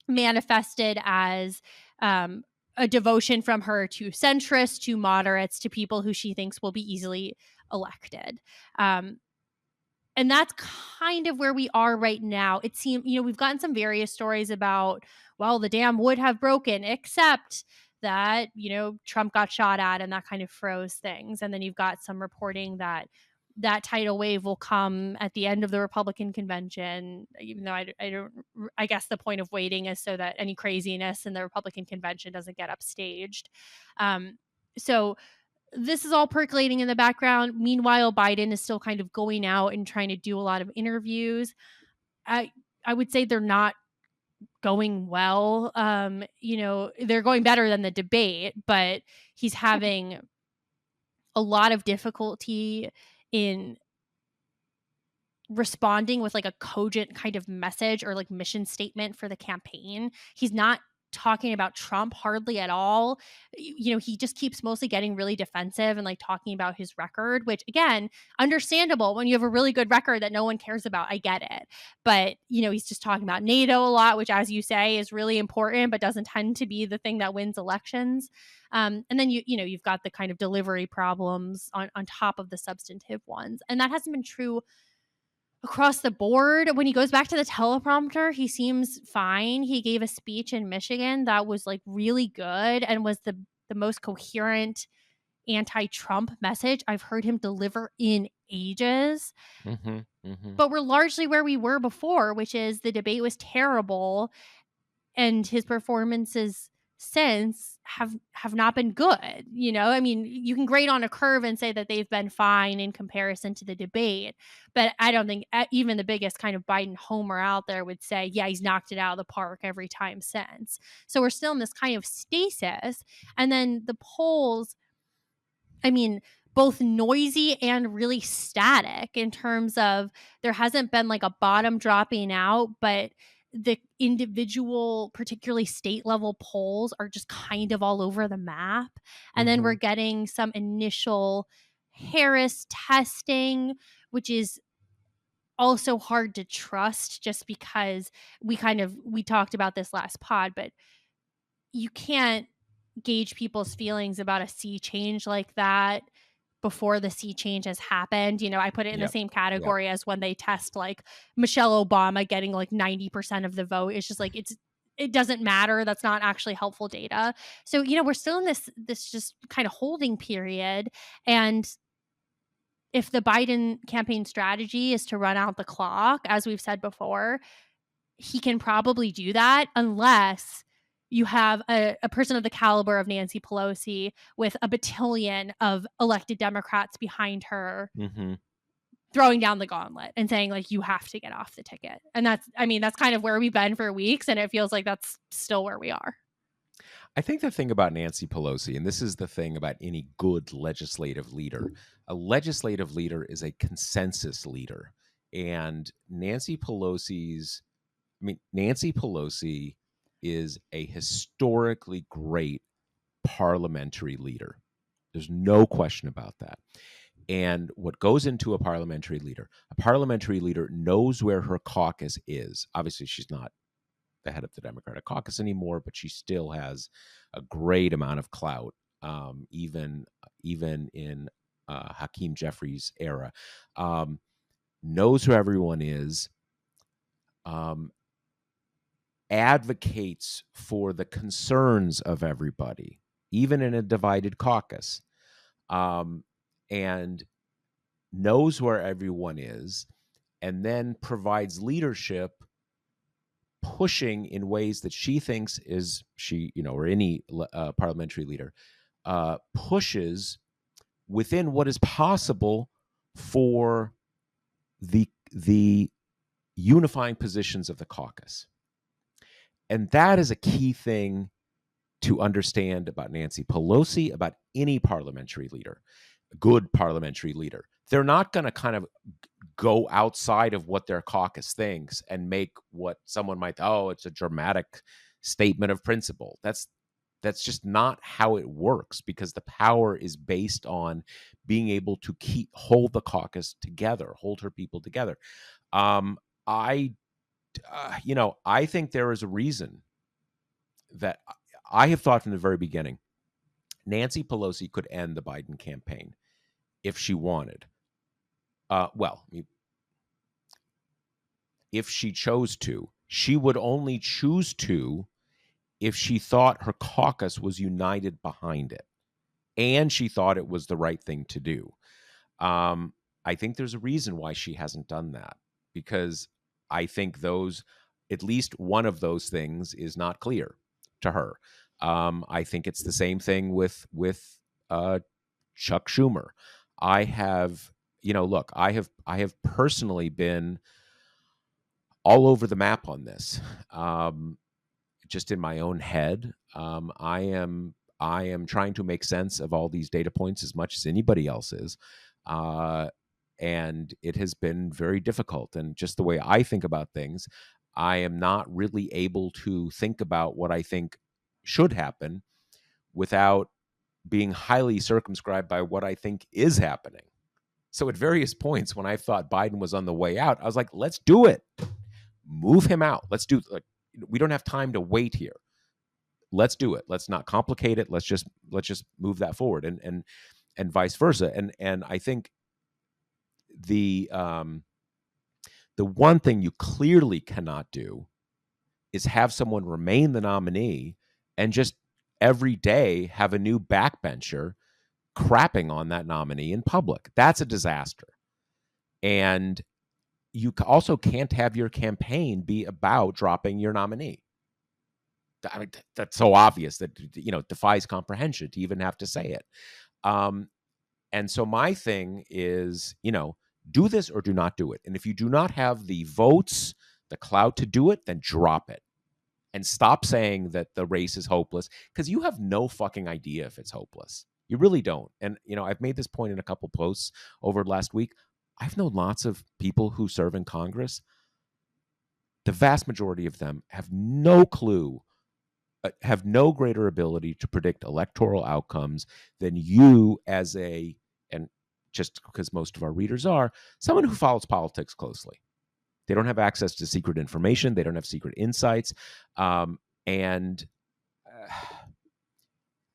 manifested as um, a devotion from her to centrists, to moderates, to people who she thinks will be easily elected. Um, and that's kind of where we are right now. It seems, we've gotten some various stories about, well, the dam would have broken, except that, Trump got shot at and that kind of froze things. And then you've got some reporting that that tidal wave will come at the end of the Republican convention, even though I don't, I guess the point of waiting is so that any craziness in the Republican convention doesn't get upstaged. So this is all percolating in the background. Meanwhile, Biden is still kind of going out and trying to do a lot of interviews. I I would say they're not going well. They're going better than the debate, but he's having a lot of difficulty in responding with like a cogent kind of message or like mission statement for the campaign. He's not talking about Trump hardly at all. He just keeps mostly getting really defensive and like talking about his record, which again, understandable when you have a really good record that no one cares about. I get it. But, he's just talking about NATO a lot, which as you say is really important, but doesn't tend to be the thing that wins elections. And then you've got the kind of delivery problems on top of the substantive ones. And that hasn't been true across the board. When he goes back to the teleprompter, he seems fine. He gave a speech in Michigan that was like really good and was the most coherent anti-Trump message I've heard him deliver in ages. Mm-hmm, mm-hmm. But we're largely where we were before, which is the debate was terrible and his performances since have not been good. I mean, you can grade on a curve and say that they've been fine in comparison to the debate, but I don't think even the biggest kind of Biden homer out there would say, yeah, he's knocked it out of the park every time since. So we're still in this kind of stasis. And then the polls, I mean, both noisy and really static in terms of there hasn't been like a bottom dropping out, but the individual, particularly state level polls are just kind of all over the map. And then Mm-hmm. we're getting some initial Harris testing, which is also hard to trust just because we talked about this last pod, but you can't gauge people's feelings about a sea change like that before the sea change has happened. I put it in the Yep. same Yep. category as when they test like Michelle Obama getting like 90% of the vote. It's just like it doesn't matter. That's not actually helpful data. So, we're still in this just kind of holding period. And if the Biden campaign strategy is to run out the clock, as we've said before, he can probably do that unless you have a person of the caliber of Nancy Pelosi with a battalion of elected Democrats behind her Hmm. throwing down the gauntlet and saying, like, you have to get off the ticket. And that's kind of where we've been for weeks. And it feels like that's still where we are. I think the thing about Nancy Pelosi, and this is the thing about any good legislative leader, a legislative leader is a consensus leader. And Nancy Pelosi is a historically great parliamentary leader. There's no question about that. And what goes into a parliamentary leader knows where her caucus is. Obviously, she's not the head of the Democratic caucus anymore, but she still has a great amount of clout, even in Hakeem Jeffries' era. Knows who everyone is, um, advocates for the concerns of everybody, even in a divided caucus, and knows where everyone is, and then provides leadership pushing in ways that she thinks or any parliamentary leader pushes within what is possible for the unifying positions of the caucus. And that is a key thing to understand about Nancy Pelosi, about any parliamentary leader, a good parliamentary leader. They're not going to kind of go outside of what their caucus thinks and make what someone might, it's a dramatic statement of principle. That's just not how it works, because the power is based on being able to hold the caucus together, hold her people together. I think there is a reason that I have thought from the very beginning, Nancy Pelosi could end the Biden campaign if she wanted. If she chose to. She would only choose to if she thought her caucus was united behind it and she thought it was the right thing to do. I think there's a reason why she hasn't done that, because I think at least one of those things is not clear to her. I think it's the same thing with Chuck Schumer. I have personally been all over the map on this. Just in my own head, I am trying to make sense of all these data points as much as anybody else is, and it has been very difficult. And just the way I think about things, I am not really able to think about what I think should happen without being highly circumscribed by what I think is happening. So at various points when I thought Biden was on the way out, I was like, let's do it. Move him out. We don't have time to wait here. Let's do it. Let's not complicate it. Let's just move that forward, and vice versa. And I think the one thing you clearly cannot do is have someone remain the nominee and just every day have a new backbencher crapping on that nominee in public. That's a disaster. And you also can't have your campaign be about dropping your nominee. I mean, that's so obvious that it defies comprehension to even have to say it. And so my thing is, do this or do not do it. And if you do not have the votes, the clout to do it, then drop it. And stop saying that the race is hopeless, because you have no fucking idea if it's hopeless. You really don't. And, I've made this point in a couple posts over last week. I've known lots of people who serve in Congress. The vast majority of them have no clue, have no greater ability to predict electoral outcomes than you and just because most of our readers are, someone who follows politics closely. They don't have access to secret information. They don't have secret insights. And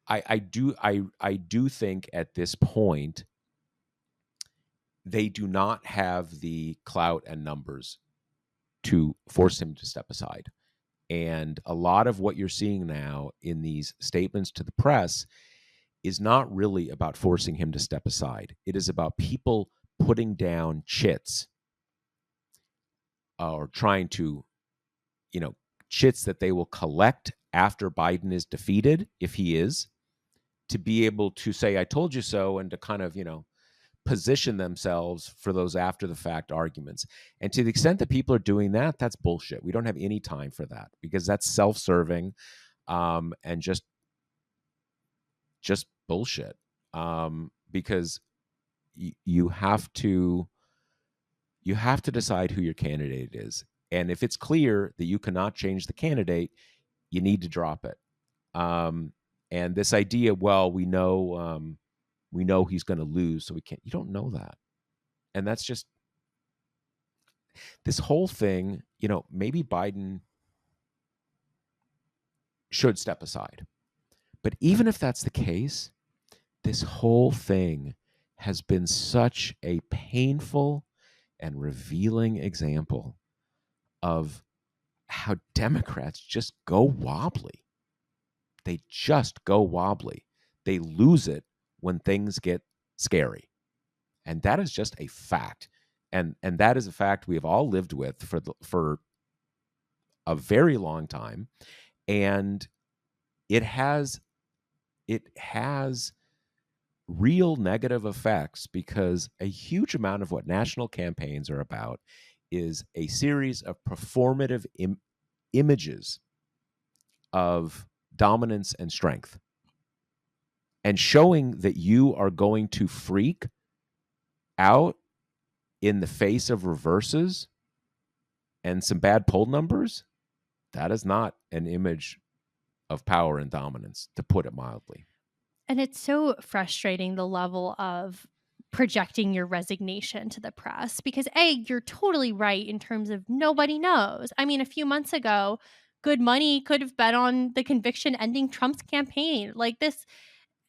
I do think at this point they do not have the clout and numbers to force him to step aside. And a lot of what you're seeing now in these statements to the press is not really about forcing him to step aside. It is about people putting down chits or trying to, chits that they will collect after Biden is defeated, if he is, to be able to say, I told you so, and to kind of, position themselves for those after the fact arguments. And to the extent that people are doing that, that's bullshit. We don't have any time for that because that's self-serving and just bullshit. Because you have to decide who your candidate is. And if it's clear that you cannot change the candidate, you need to drop it. And this idea, well, we know he's going to lose, so we can't. You don't know that. And that's just this whole thing, maybe Biden should step aside. But even if that's the case, this whole thing has been such a painful and revealing example of how Democrats just go wobbly. They just go wobbly. They lose it when things get scary. And that is just a fact. And that is a fact we have all lived with for a very long time. And it has real negative effects because a huge amount of what national campaigns are about is a series of performative images of dominance and strength, and showing that you are going to freak out in the face of reverses and some bad poll numbers. That is not an image of power and dominance, to put it mildly. And it's so frustrating, the level of projecting your resignation to the press, because you're totally right in terms of nobody knows. I mean, a few months ago, good money could have bet on the conviction ending Trump's campaign. Like this,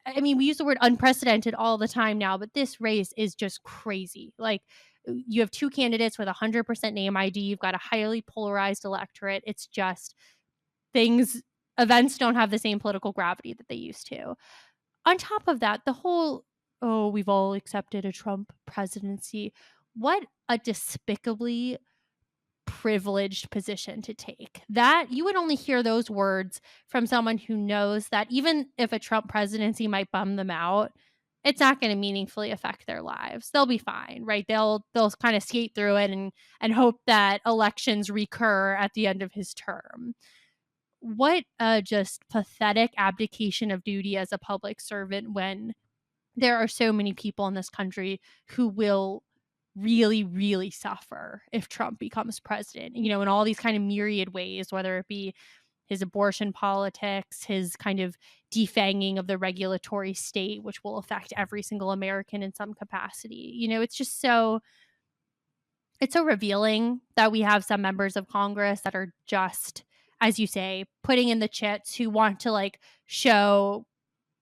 I mean, we use the word unprecedented all the time now, but this race is just crazy. Like, you have two candidates with 100% name ID. You've got a highly polarized electorate. It's just events don't have the same political gravity that they used to. On top of that, the whole, we've all accepted a Trump presidency. What a despicably privileged position to take. That you would only hear those words from someone who knows that even if a Trump presidency might bum them out, it's not going to meaningfully affect their lives. They'll be fine, right? They'll kind of skate through it and hope that elections recur at the end of his term. What a just pathetic abdication of duty as a public servant when there are so many people in this country who will really, really suffer if Trump becomes president, in all these kind of myriad ways, whether it be his abortion politics, his kind of defanging of the regulatory state, which will affect every single American in some capacity. It's just it's so revealing that we have some members of Congress that are just, as you say, putting in the chits, who want to show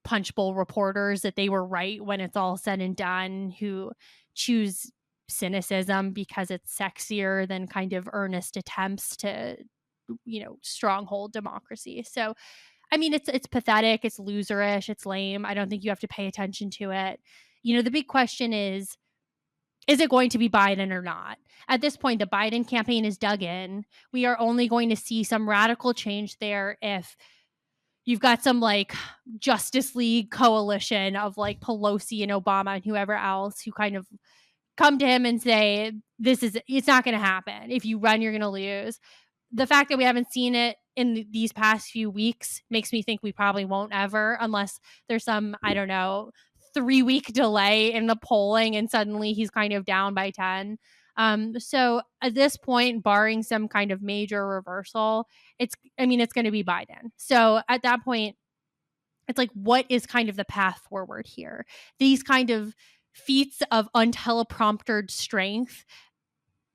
punchbowl reporters that they were right when it's all said and done, who choose cynicism because it's sexier than kind of earnest attempts to, stronghold democracy. So, I mean, it's pathetic, it's loserish, it's lame. I don't think you have to pay attention to it. The big question is it going to be Biden or not? At this point, the Biden campaign is dug in. We are only going to see some radical change there if you've got some Justice League coalition of Pelosi and Obama and whoever else who kind of come to him and say, it's not going to happen. If you run, you're going to lose. The fact that we haven't seen it in these past few weeks makes me think we probably won't ever, unless there's some, I don't know, 3-week delay in the polling and suddenly he's kind of down by 10. So at this point, barring some kind of major reversal, it's going to be Biden. So at that point, it's what is kind of the path forward here? These kind of feats of untelepromptered strength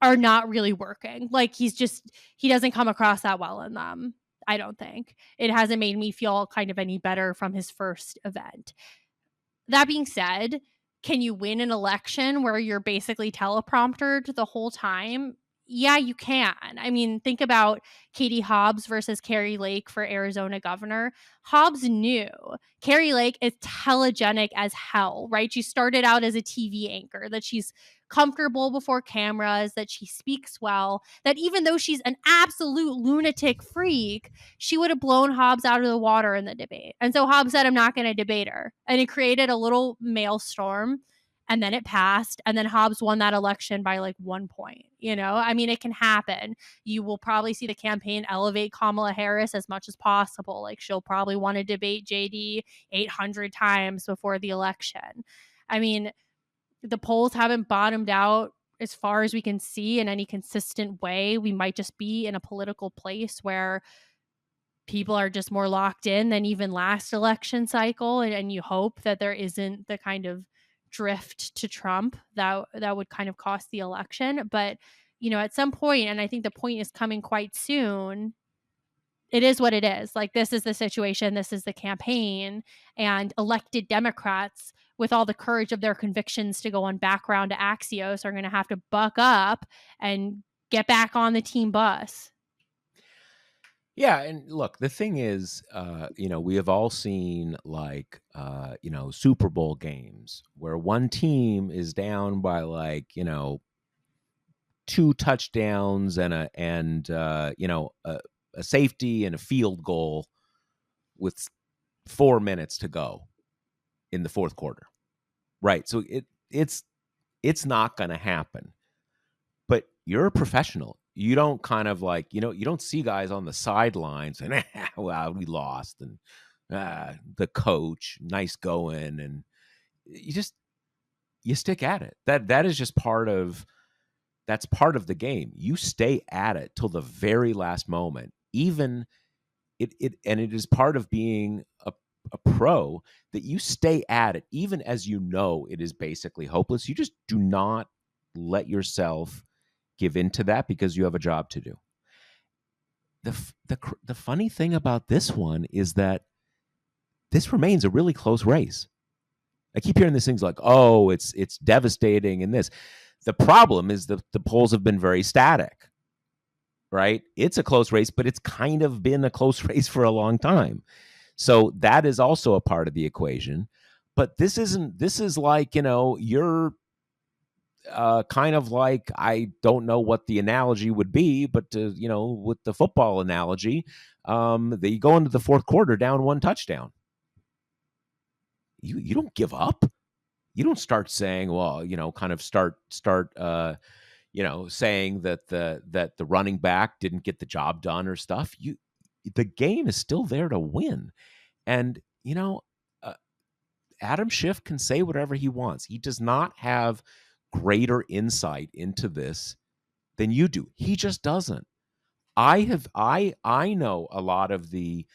are not really working. Like, he doesn't come across that well in them. I don't think. It hasn't made me feel kind of any better from his first event. That being said, can you win an election where you're basically telepromptered the whole time? Yeah, you can. I mean, think about Katie Hobbs versus Carrie Lake for Arizona governor. Hobbs knew. Carrie Lake is telegenic as hell, right? She started out as a TV anchor, that she's comfortable before cameras, that she speaks well, that even though she's an absolute lunatic freak, she would have blown Hobbs out of the water in the debate. And so Hobbs said, I'm not going to debate her. And it created a little maelstrom. And then it passed. And then Hobbs won that election by like 1 point. I mean, it can happen. You will probably see the campaign elevate Kamala Harris as much as possible. Like, she'll probably want to debate JD 800 times before the election. I mean, the polls haven't bottomed out as far as we can see in any consistent way. We might just be in a political place where people are just more locked in than even last election cycle, and you hope that there isn't the kind of drift to Trump that would kind of cost the election. But at some point, and I think the point is coming quite soon, it is what it is. Like, this is the situation, this is the campaign, and elected Democrats with all the courage of their convictions to go on background to Axios are going to have to buck up and get back on the team bus. Yeah, and look, the thing is, we have all seen like, Super Bowl games where one team is down by like, 2 touchdowns and a safety and a field goal with 4 minutes to go in the fourth quarter, right? So it's not going to happen. But you're a professional. You don't kind of like, you don't see guys on the sidelines and well, we lost, and the coach, nice going, and you stick at it. That is just that's part of the game. You stay at it till the very last moment. Even it is part of being a pro, that you stay at it even as it is basically hopeless. You just do not let yourself give in to that because you have a job to do. The funny thing about this one is that this remains a really close race. I keep hearing these things like, oh, it's devastating in this. The problem is the polls have been very static, right? It's a close race, but it's kind of been a close race for a long time. So that is also a part of the equation. But this is like, you're kind of like, I don't know what the analogy would be, but with the football analogy, they go into the fourth quarter down 1 touchdown. You don't give up. You don't start saying, well, kind of start saying that the running back didn't get the job done or stuff. The game is still there to win. And Adam Schiff can say whatever he wants. He does not have greater insight into this than you do. He just doesn't. I know a lot of the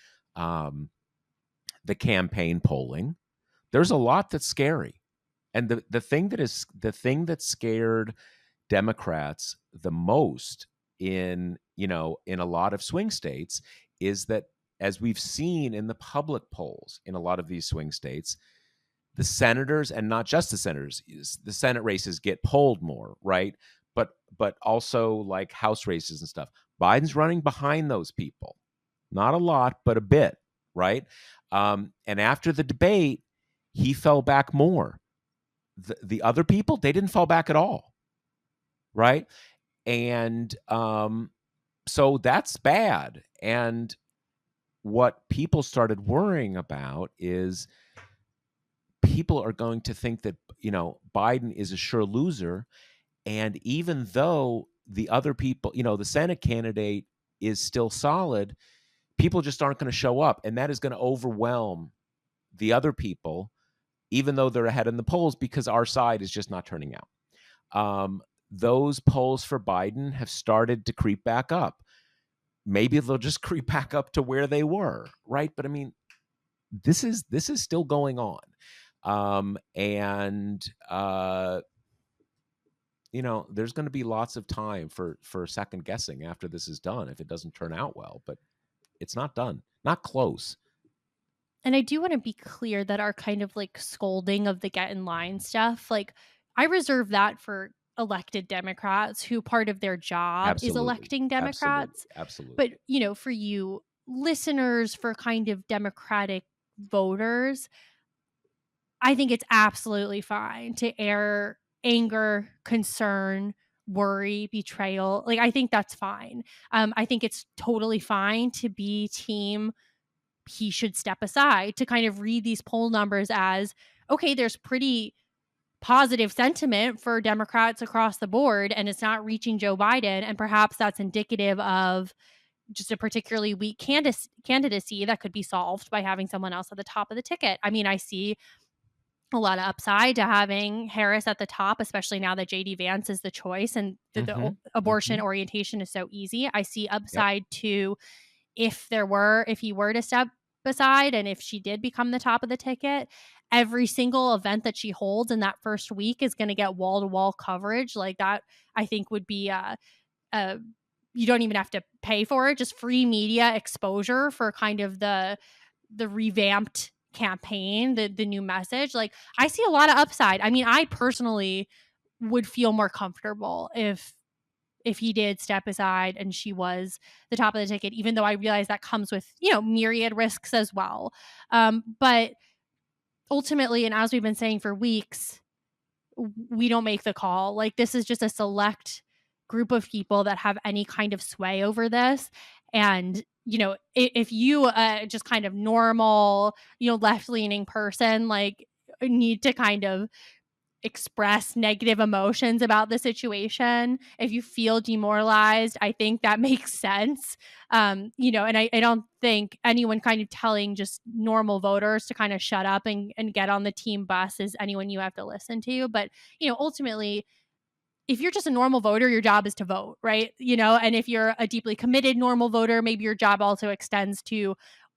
campaign polling. There's a lot that's scary. And the thing that scared Democrats the most in a lot of swing states is that, as we've seen in the public polls in a lot of these swing states, the senators, and not just the senators, the Senate races get polled more, right? But also like House races and stuff. Biden's running behind those people. Not a lot, but a bit, right? And after the debate, he fell back more. The other people, they didn't fall back at all, right? And so that's bad. And what people started worrying about is people are going to think that, Biden is a sure loser. And even though the other people, the Senate candidate is still solid, people just aren't going to show up. And that is going to overwhelm the other people, even though they're ahead in the polls, because our side is just not turning out. Those polls for Biden have started to creep back up. Maybe they'll just creep back up to where they were, right? But I mean, this is still going on. there's going to be lots of time for second guessing after this is done if it doesn't turn out well, but it's not done, not close. And I do want to be clear that our kind of like scolding of the get in line stuff, like I reserve that for elected Democrats who part of their job is Absolutely. electing Absolutely. Democrats. But, Absolutely. for you listeners, for kind of Democratic voters, I think it's absolutely fine to air anger, concern, worry, betrayal. Like, I think that's fine. I think it's totally fine to be team he should step aside, to kind of read these poll numbers as, okay, there's pretty positive sentiment for Democrats across the board, and it's not reaching Joe Biden. And perhaps that's indicative of just a particularly weak candidacy that could be solved by having someone else at the top of the ticket. I mean, I see a lot of upside to having Harris at the top, especially now that JD Vance is the choice and the Hmm. abortion Hmm. orientation is so easy. I see Yep. upside to if he were to step aside and if she did become the top of the ticket, every single event that she holds in that first week is going to get wall to wall coverage. Like that, I think would be a you don't even have to pay for it, just free media exposure for kind of the revamped campaign, the new message. Like I see a lot of upside. I mean, I personally would feel more comfortable if he did step aside and she was the top of the ticket, even though I realize that comes with, myriad risks as well. But ultimately, and as we've been saying for weeks, we don't make the call. Like, this is just a select group of people that have any kind of sway over this. And, if you, just kind of normal, left leaning person, like, need to kind of express negative emotions about the situation, if you feel demoralized, I think that makes sense. And I don't think anyone kind of telling just normal voters to kind of shut up and get on the team bus is anyone you have to listen to. But, ultimately, if you're just a normal voter, your job is to vote, right? And if you're a deeply committed normal voter, maybe your job also extends to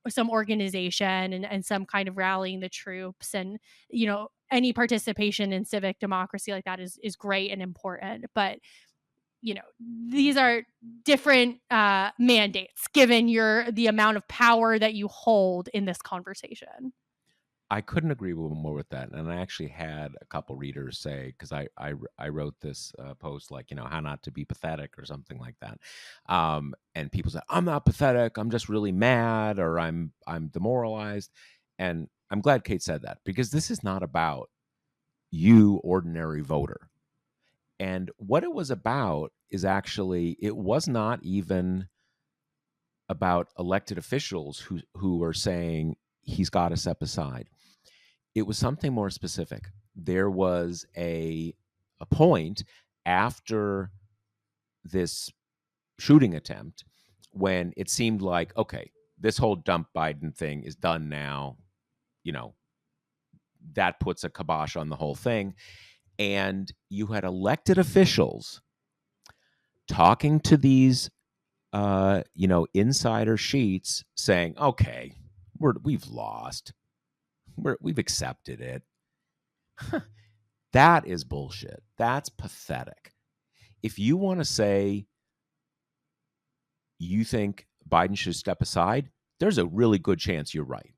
some organization and some kind of rallying the troops. And, any participation in civic democracy like that is great and important. But, these are different mandates given the amount of power that you hold in this conversation. I couldn't agree more with that. And I actually had a couple readers say, because I wrote this post like, how not to be pathetic or something like that. And people said, I'm not pathetic. I'm just really mad, or I'm demoralized. And I'm glad Kate said that, because this is not about you, ordinary voter. And what it was about is actually, it was not even about elected officials who are saying he's got to step aside. It was something more specific. There was a point after this shooting attempt when it seemed like, okay, this whole dump Biden thing is done now. You know, that puts a kibosh on the whole thing. And you had elected officials talking to these insider sheets saying, okay, we've lost. We've accepted it. That is bullshit. That's pathetic. If you want to say you think Biden should step aside, there's a really good chance you're right.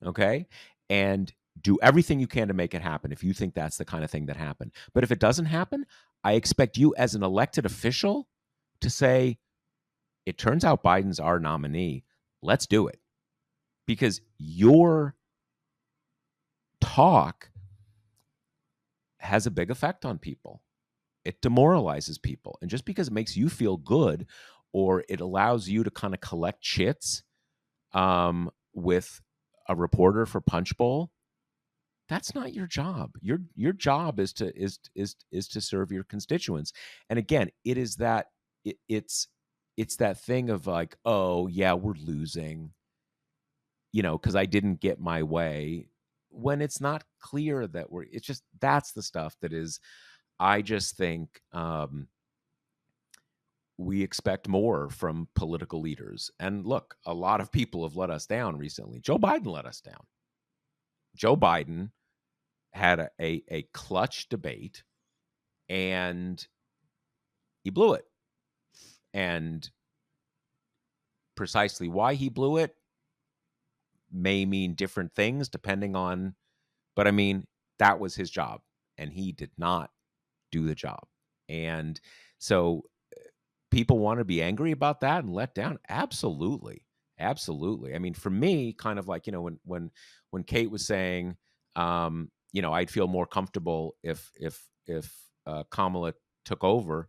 Okay? And do everything you can to make it happen if you think that's the kind of thing that happened. But if it doesn't happen, I expect you as an elected official to say, it turns out Biden's our nominee. Let's do it. Because your talk has a big effect on people. It demoralizes people. And just because it makes you feel good, or it allows you to kind of collect chits with a reporter for Punchbowl, that's not your job. Your job is to serve your constituents. And again, it is that it's that thing of like, oh yeah, we're losing, because I didn't get my way, when it's not clear that it's just, that's the stuff that is, I just think we expect more from political leaders. And look, a lot of people have let us down recently. Joe Biden let us down. Joe Biden had a clutch debate, and he blew it. And precisely why he blew it may mean different things depending on, but I mean, that was his job and he did not do the job. And so people want to be angry about that and let down. Absolutely. Absolutely. I mean, for me, kind of like, when Kate was saying, I'd feel more comfortable if Kamala took over.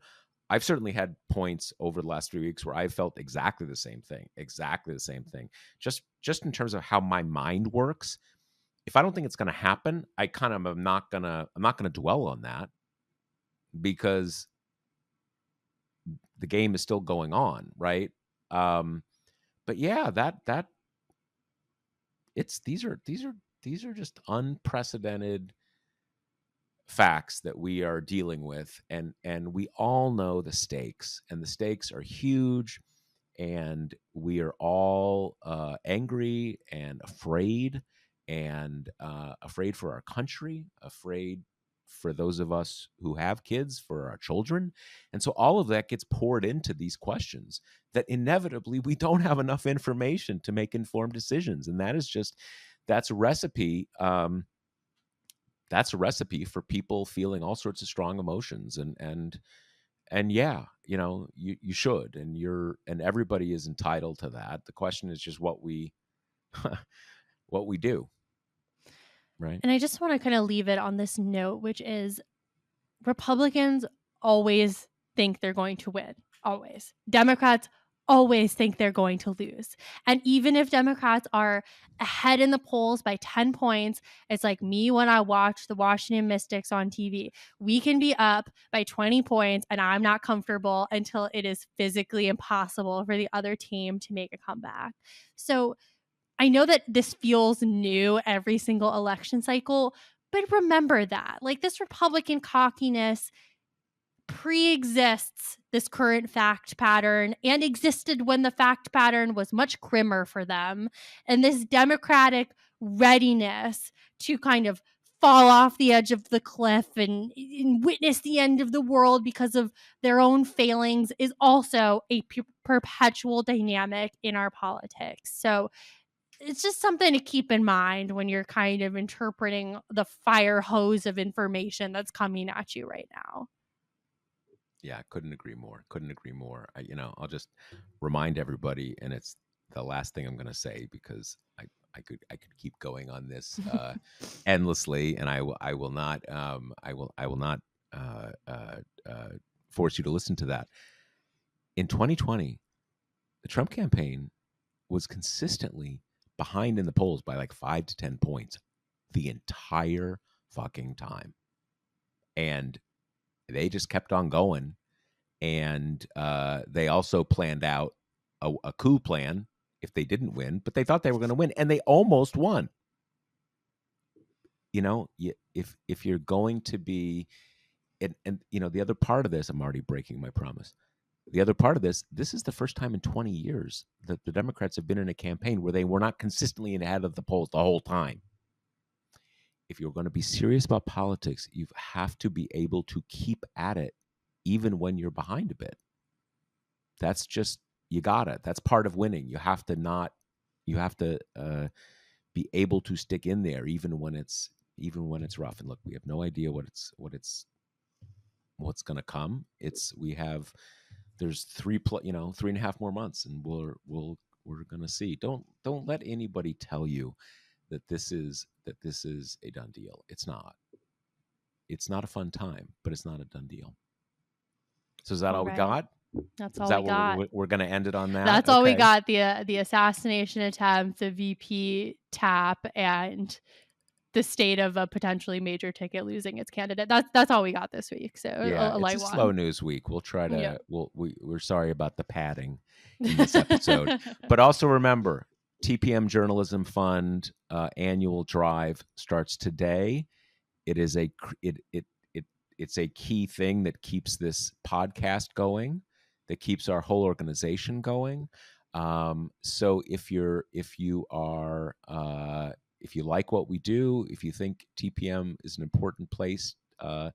I've certainly had points over the last 3 weeks where I felt exactly the same thing, exactly the same thing. Just in terms of how my mind works. If I don't think it's going to happen, I kind of I'm not gonna dwell on that, because the game is still going on, right? Um, but yeah, that it's these are just unprecedented facts that we are dealing with, and we all know the stakes, and the stakes are huge, and we are all angry and afraid for our country, afraid for those of us who have kids, for our children. And so all of that gets poured into these questions that inevitably we don't have enough information to make informed decisions. And that's a recipe. That's a recipe for people feeling all sorts of strong emotions. And yeah, you should, and everybody is entitled to that. The question is just what we what we do, right? And I just want to kind of leave it on this note, which is Republicans always think they're going to win. Always. Democrats always think they're going to lose. And even if Democrats are ahead in the polls by 10 points, it's like me when I watch the Washington Mystics on TV. We can be up by 20 points and I'm not comfortable until it is physically impossible for the other team to make a comeback. So I know that this feels new every single election cycle, but remember that. Like, this Republican cockiness pre-exists this current fact pattern and existed when the fact pattern was much grimmer for them. And this Democratic readiness to kind of fall off the edge of the cliff and witness the end of the world because of their own failings is also a perpetual dynamic in our politics. So it's just something to keep in mind when you're kind of interpreting the fire hose of information that's coming at you right now. Yeah, couldn't agree more. Couldn't agree more. I'll just remind everybody, and it's the last thing I'm going to say, because I could keep going on this endlessly, and I will not force you to listen to that. In 2020, the Trump campaign was consistently behind in the polls by like 5 to 10 points the entire fucking time, and they just kept on going. And they also planned out a coup plan if they didn't win, but they thought they were going to win, and they almost won. If you're going to be, and the other part of this, I'm already breaking my promise. The other part of this is the first time in 20 years that the Democrats have been in a campaign where they were not consistently ahead of the polls the whole time. If you're going to be serious about politics, you have to be able to keep at it even when you're behind a bit. That's just, you got it. That's part of winning. You have to be able to stick in there even when it's rough. And look, we have no idea what's going to come. There's 3.5 more months, and we're going to see. Don't let anybody tell you that this is a done deal. It's not. It's not a fun time, but it's not a done deal. So is that all we got? That's Is all that we got. we're going to end it on that? That's all we got. The assassination attempt, the VP tap, and the state of a potentially major ticket losing its candidate. That's all we got this week. So yeah, a light it's a one. slow news week. We'll try to. Yeah. We're sorry about the padding in this episode, but also remember, TPM Journalism Fund annual drive starts today. It is it's a key thing that keeps this podcast going, that keeps our whole organization going. So if you like what we do, if you think TPM is an important place that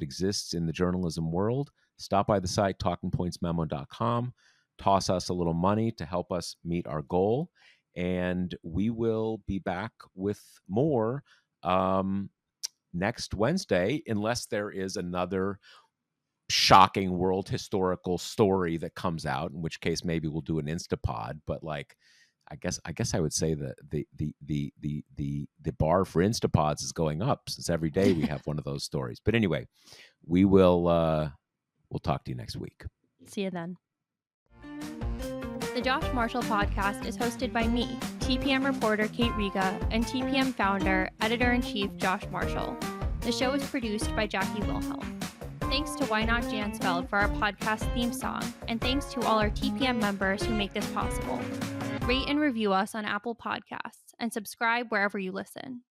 exists in the journalism world, stop by the site, talkingpointsmemo.com, toss us a little money to help us meet our goal, and we will be back with more next Wednesday, unless there is another shocking world historical story that comes out, in which case maybe we'll do an Instapod. But like, I guess I would say that the bar for Instapods is going up, since every day we have one of those stories. But anyway, we'll talk to you next week. See you then. The Josh Marshall podcast is hosted by me, TPM reporter Kate Riga, and TPM founder, editor-in-chief Josh Marshall. The show is produced by Jackie Wilhelm. Thanks to Why Not Jansfeld for our podcast theme song, and thanks to all our TPM members who make this possible. Rate and review us on Apple Podcasts, and subscribe wherever you listen.